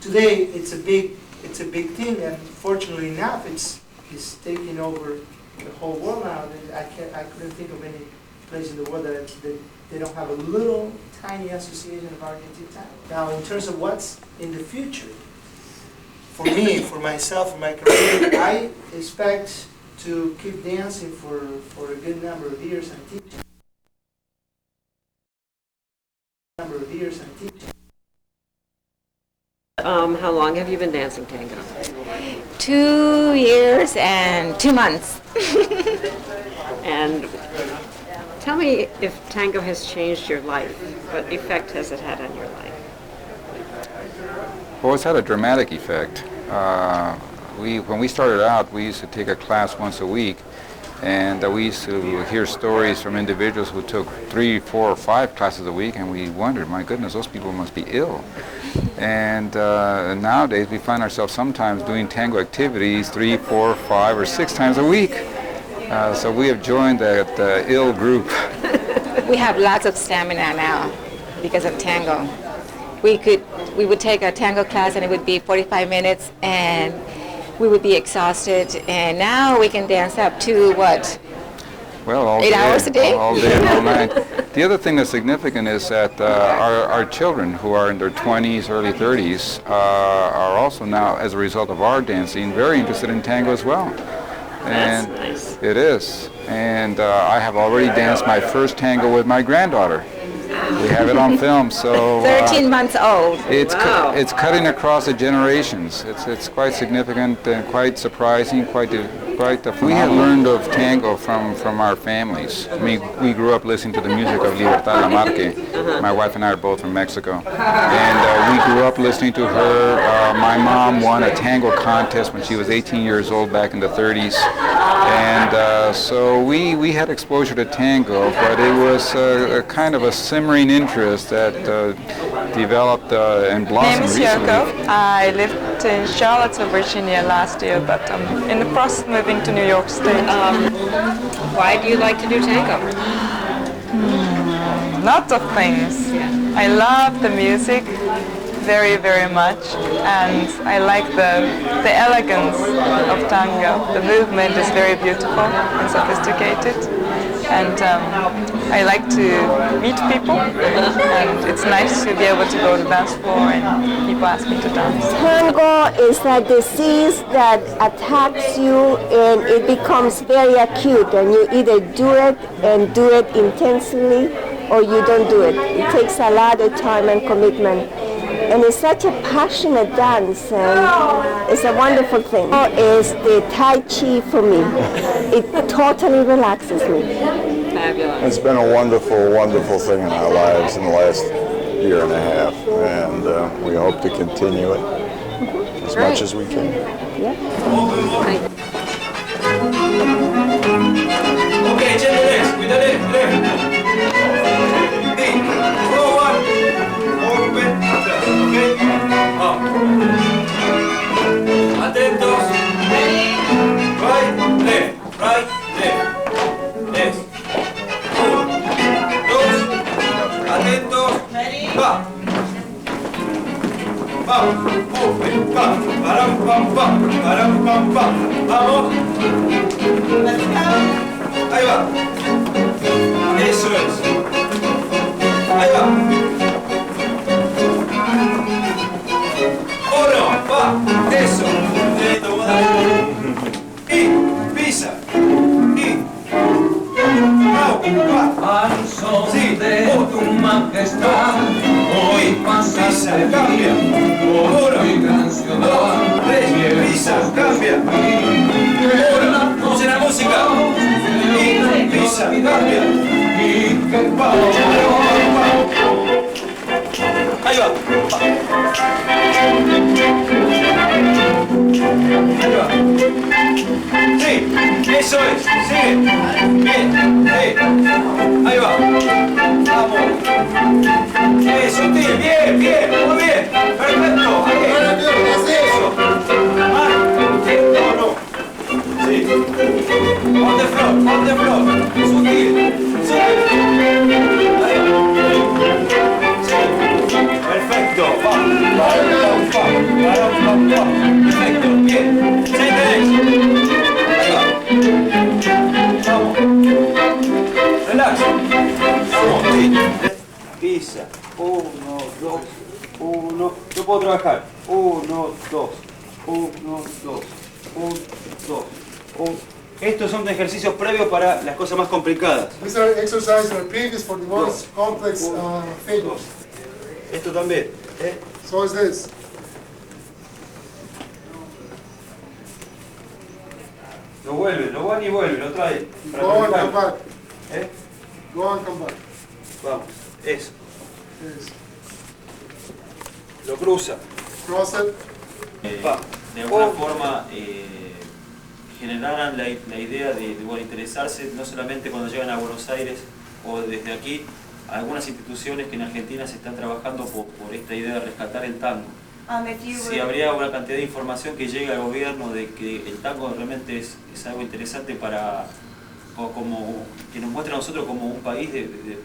today it's a big thing, and fortunately enough, it's taking over the whole world now. I couldn't think of any place in the world that they don't have a little tiny association of Argentine tango. Now, in terms of what's in the future, for me, for myself, for my career, I expect to keep dancing for a good number of years and teaching. How long have you been dancing tango? 2 years and 2 months. And tell me if tango has changed your life. What effect has it had on your life? Well, it's had a dramatic effect. When we started out, we used to take a class once a week, And we used to hear stories from individuals who took 3, 4, or 5 classes a week, and we wondered, my goodness, those people must be ill. And nowadays we find ourselves sometimes doing tango activities 3, 4, 5, or 6 times a week. So we have joined that ill group. We have lots of stamina now because of tango. We would take a tango class and it would be 45 minutes and we would be exhausted, and now we can dance up to what? Well, all 8 hours a day? All day and all night. The other thing that's significant is that our children who are in their 20s, early 30s, are also now, as a result of our dancing, very interested in tango as well. And that's nice. It is. And I have already danced my first tango with my granddaughter. We have it on film, so 13 months old. It's Wow. it's cutting across the generations. It's quite significant and quite surprising. We had learned of tango from our families. I mean, we grew up listening to the music of Libertad Lamarque. My wife and I are both from Mexico, and we grew up listening to her. My mom won a tango contest when she was 18 years old back in the 30s, and so we had exposure to tango, but it was a kind of a simmering interest that developed and blossomed My name is recently. Yoko. I lived in Charlottesville, Virginia last year, but I'm in the process of moving to New York State. Why do you like to do tango? Lots of things. I love the music very, very much, and I like the elegance of tango. The movement is very beautiful and sophisticated, and I like to meet people, and it's nice to be able to go to the dance floor and people ask me to dance. Tango is a disease that attacks you and it becomes very acute, and you either do it and do it intensely or you don't do it. It takes a lot of time and commitment. And it's such a passionate dance, and it's a wonderful thing. It's the Tai Chi for me. It totally relaxes me. Fabulous. It's been a wonderful, wonderful thing in our lives in the last year and a half, and we hope to continue it as much as we can. Okay, gentlemen, cuidado, open, okay? Atentos. Right, left, left. Left. 1, 2. Atentos. Va. Vamos. Open, va. Param, pam, pam. Param, pam, pam. Vamos. Ahí va. Eso es. Ahí va. 1, va. Eso. Y pisa. Y. Al son de tu majestad, hoy pasa de cambia. 1, gran ciudad, 3, pisa, cambia. 1, escuchen la música. Y pisa, cambia. Y que va. Ahí va. Ahí va. Sí, eso es. Sigue. Bien. Sí. Ahí va. Vamos. Sutil. Bien, bien. Muy bien. Perfecto. Ahí. Eso. No, no. Sí. On the floor. Sutil. Sutil. Ahí va. Perfecto, perfecto, bien, ahí va, vamos, relax, vamos, sí, pisa, 1, 2, 1, yo puedo trabajar, 1, 2, 1, 2, 1, 2, 1. Estos son ejercicios previos para las cosas más complicadas. These are exercises that are previous for the most complex figures. Esto también. So is this. Lo van y vuelve, lo trae. Go and come back. ¿Eh? Go and come back. Vamos, eso. Yes. Lo cruza. Cross it. De alguna forma generaran la idea de bueno, interesarse no solamente cuando llegan a Buenos Aires o desde aquí, algunas instituciones que en Argentina se están trabajando por esta idea de rescatar el tango. Si habría una cantidad de información que llegue al gobierno de que el tango realmente es algo interesante para, o como, que nos muestra a nosotros como un país de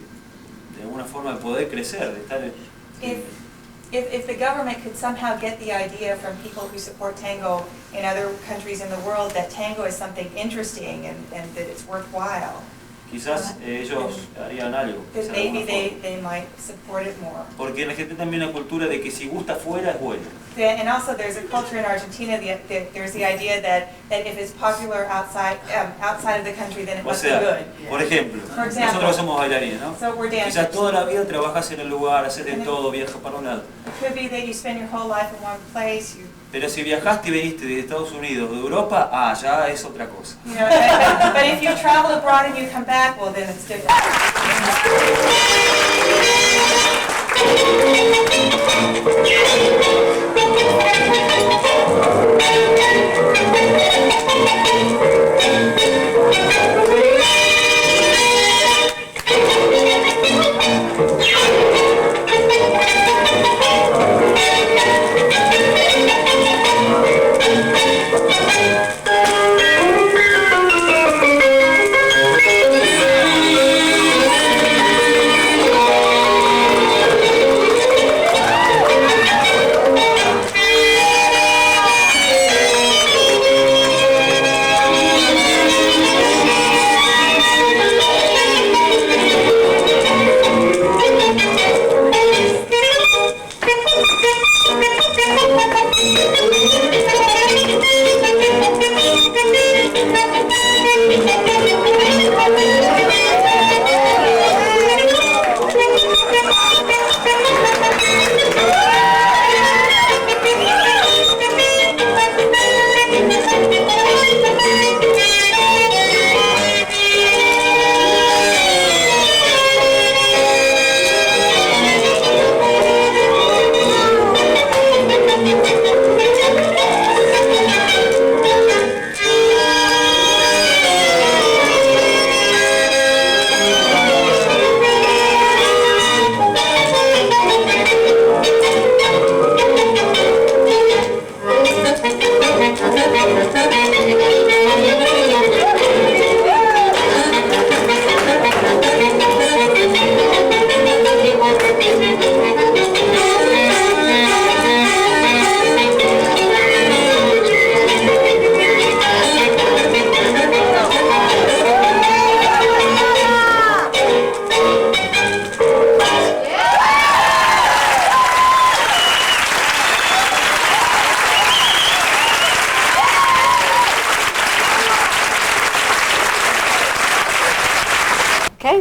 alguna forma de poder crecer, de estar... If the government could somehow get the idea from people who support tango in other countries in the world that tango is something interesting and that it's worthwhile, quizás ellos harían algo. that maybe they might support it more. Porque en Argentina también hay una cultura de que si gusta afuera es bueno. And also there's a culture in Argentina, there's the idea that if it's popular outside of the country, then it must be good. Por ejemplo, nosotros somos bailarines, ¿no? So we're dancers. Quizás toda la vida trabajas en el lugar, haces de todo, viajas para un lado. It could be that you spend your whole life in one place. Pero si viajaste y viniste de Estados Unidos, de Europa, ya es otra cosa. You know, but if you travel abroad and you come back, well, then it's different.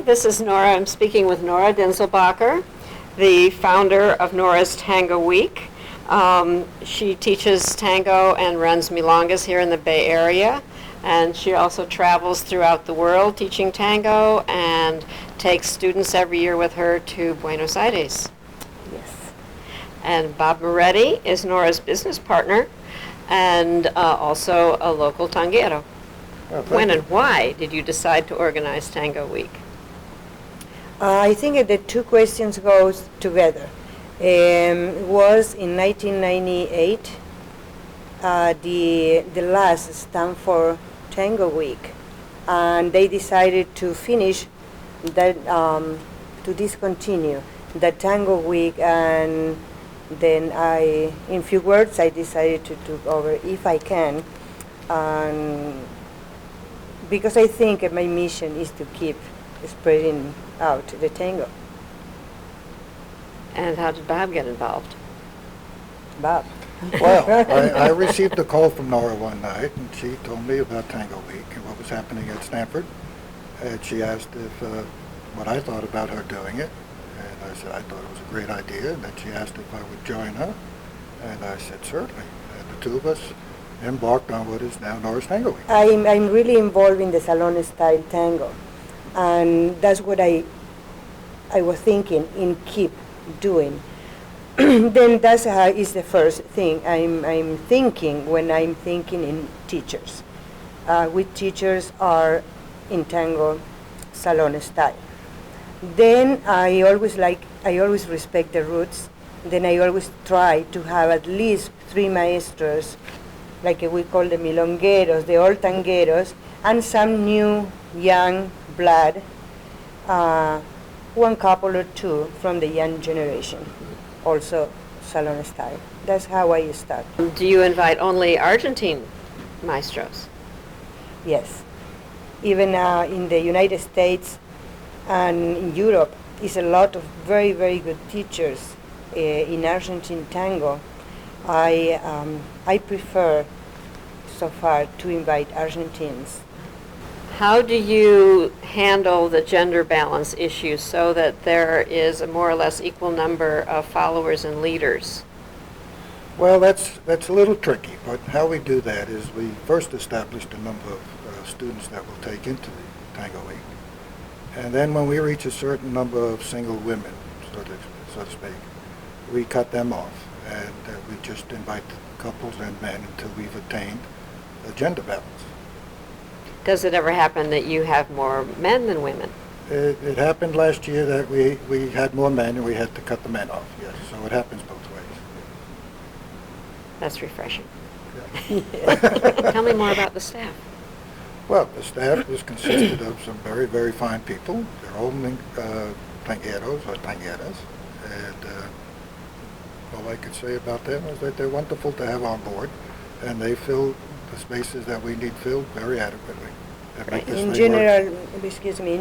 This is Nora. I'm speaking with Nora Dinzelbacher, the founder of Nora's Tango Week. She teaches tango and runs milongas here in the Bay Area, and she also travels throughout the world teaching tango and takes students every year with her to Buenos Aires. Yes. And Bob Moretti is Nora's business partner and also a local tanguero. When and why did you decide to organize Tango Week? I think the two questions go together. Was in 1998 the last Stanford Tango Week, and they decided to finish that, to discontinue the Tango Week, and then in few words, I decided to take over if I can, because I think my mission is to keep spreading out the tango. And how did Bob get involved? Bob. Well, I received a call from Nora one night, and she told me about Tango Week and what was happening at Stanford. And she asked what I thought about her doing it, and I said I thought it was a great idea. And then she asked if I would join her, and I said certainly. And the two of us embarked on what is now Nora's Tango Week. I'm really involved in the salon style tango, and that's what I was thinking in keep doing. Then that's is the first thing I'm thinking when I'm thinking in teachers. with teachers are in tango salon style. Then I always respect the roots. Then I always try to have at least 3 maestros, like we call the milongueros, the old tangueros, and some new young blood, one couple or 2 from the young generation, also salon style. That's how I start. Do you invite only Argentine maestros? Yes. Even in the United States and in Europe, is a lot of very, very good teachers in Argentine tango. I prefer so far to invite Argentines. How do you handle the gender balance issue so that there is a more or less equal number of followers and leaders? Well, that's a little tricky, but how we do that is we first established a number of students that will take into the Tango Week. And then when we reach a certain number of single women, so to speak, we cut them off, and we just invite couples and men until we've attained a gender balance. Does it ever happen that you have more men than women? It happened last year that we had more men and we had to cut the men off, yes. So it happens both ways. That's refreshing. Tell me more about the staff. Well, the staff is consisted of some very, very fine people. They're all tangueros or tangueras. And all I could say about them is that they're wonderful to have on board, and they fill the spaces that we need filled very adequately. In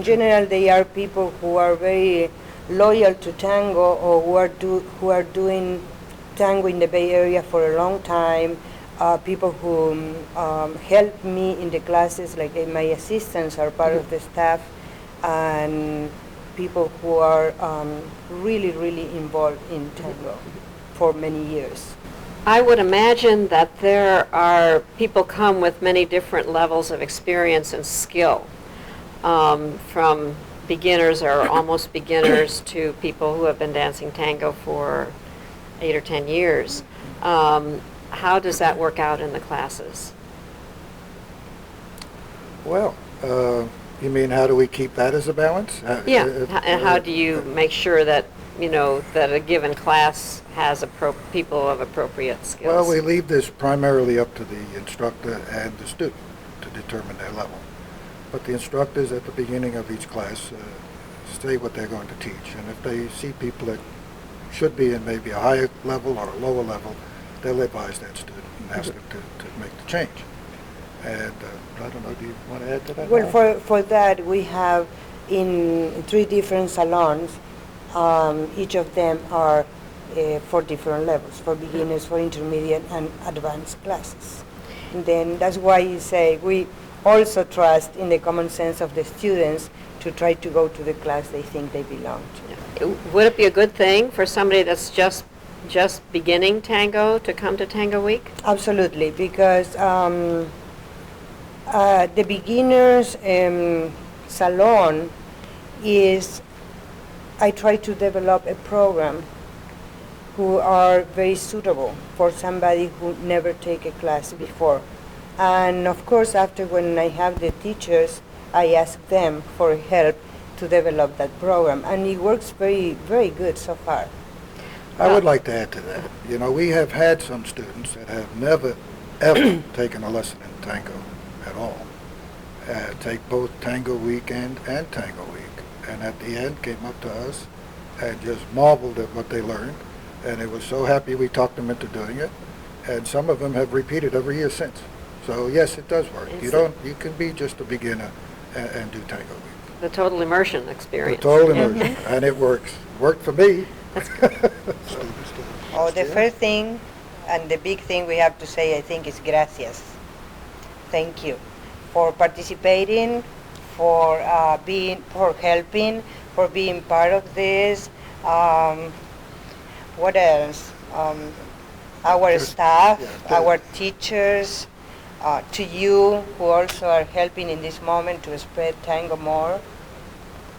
general, they are people who are very loyal to tango, or who are doing tango in the Bay Area for a long time. People who help me in the classes, like my assistants are part of the staff, and people who are really, really involved in tango for many years. I would imagine that there are people come with many different levels of experience and skill, from beginners or almost beginners to people who have been dancing tango for 8 or 10 years. How does that work out in the classes? Well, you mean how do we keep that as a balance? Yeah, and how do you make sure that, that a given class has people of appropriate skills? Well, we leave this primarily up to the instructor and the student to determine their level. But the instructors at the beginning of each class say what they're going to teach. And if they see people that should be in maybe a higher level or a lower level, they'll advise that student and ask them to make the change. And I don't know, do you want to add to that? Well, for that, we have in 3 different salons. Each of them are for different levels, for beginners, for intermediate, and advanced classes. And then that's why you say we also trust in the common sense of the students to try to go to the class they think they belong to. Would it be a good thing for somebody that's just beginning tango to come to Tango Week? Absolutely, because the beginners salon is, I try to develop a program who are very suitable for somebody who never take a class before. And of course, after when I have the teachers, I ask them for help to develop that program. And it works very, very good so far. I would like to add to that. We have had some students that have never, ever taken a lesson in tango at all. Take both Tango Weekend and Tango Week. And at the end came up to us and just marveled at what they learned. And they were so happy we talked them into doing it. And some of them have repeated every year since. So yes, it does work. You can be just a beginner and do Tango Week. The total immersion experience. The total immersion. And it works. Worked for me. That's good. The first thing and the big thing we have to say, I think, is gracias. Thank you for participating, for helping, for being part of this. What else? Our staff, our teachers, to you who also are helping in this moment to spread tango more.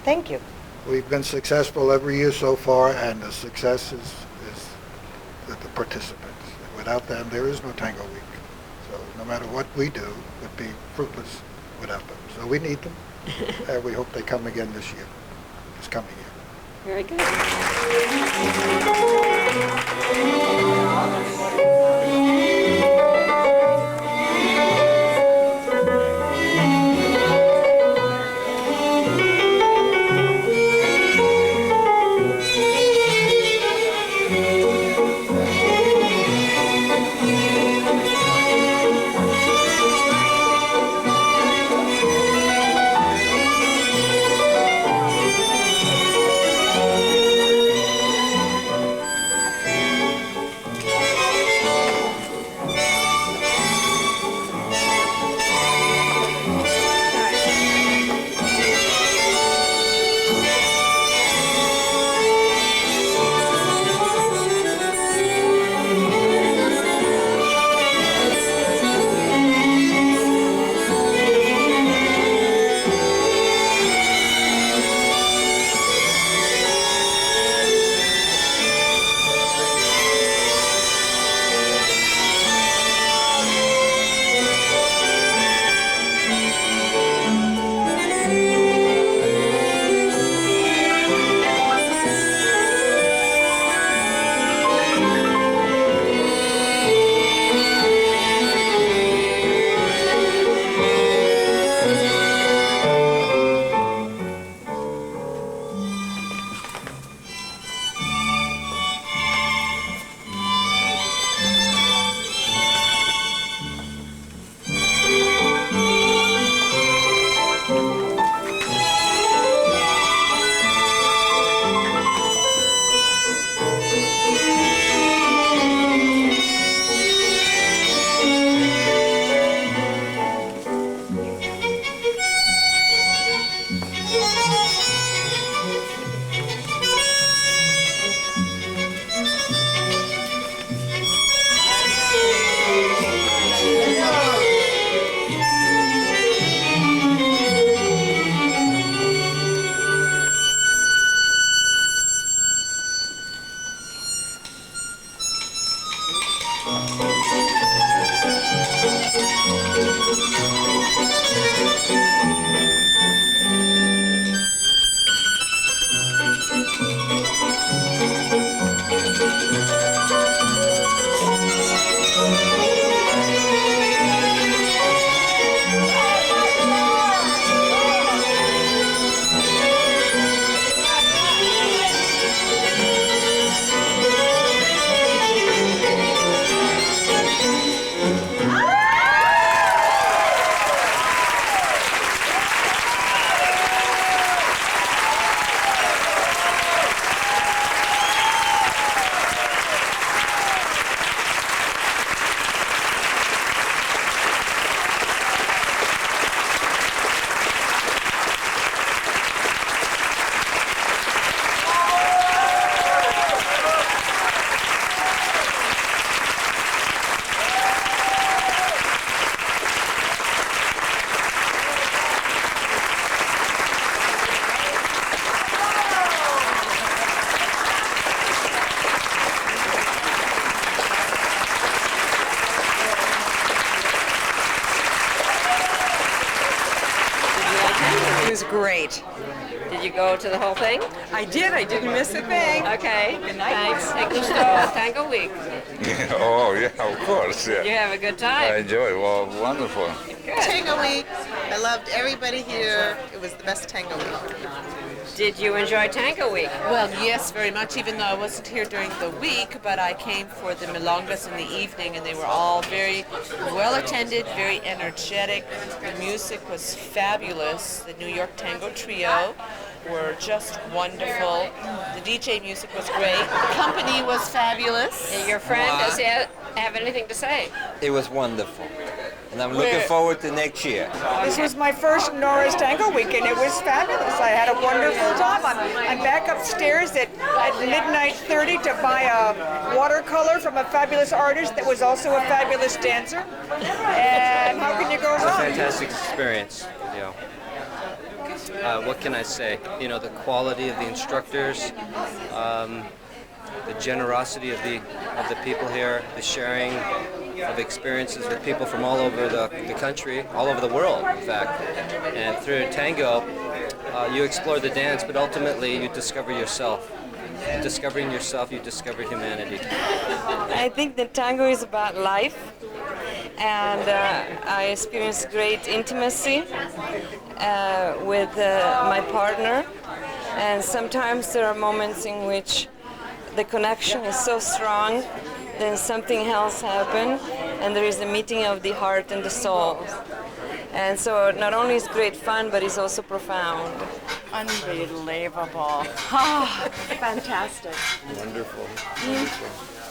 Thank you. We've been successful every year so far, and the success is the participants. Without them, there is no Tango Week. So no matter what we do, would be fruitless without them. So we need them, and we hope they come again this coming year. Very good. Great. Did you go to the whole thing? I did. I didn't miss a thing. Okay. Good night. Thanks. Hey, gusto Tango Week. Oh, yeah, of course, yeah. You have a good time? I enjoy it. Well, wonderful. Good. Tango Week. I loved everybody here. It was the best Tango Week. Did you enjoy Tango Week? Well, yes, very much, even though I wasn't here during the week, but I came for the milongas in the evening, and they were all very well attended, very energetic. The music was fabulous. The New York Tango Trio were just wonderful. The DJ music was great. The company was fabulous. Your friend, does he have anything to say? It was wonderful. And I'm looking forward to next year. This was my first Nora's Tango Week, and it was fabulous. I had a wonderful time. I'm back upstairs at midnight 30 to buy a watercolor from a fabulous artist that was also a fabulous dancer. And how can you go wrong? It's a fantastic experience. You know, what can I say? You know, the quality of the instructors, the generosity of the people here, the sharing. of experiences with people from all over the country, all over the world, in fact. And through tango, you explore the dance, but ultimately you discover yourself. Discovering yourself, you discover humanity. I think that tango is about life, and I experience great intimacy with my partner, and sometimes there are moments in which the connection is so strong, then something else happens, and there is a meeting of the heart and the soul. And so not only is great fun, but it's also profound. Unbelievable. Fantastic. Wonderful. Wonderful.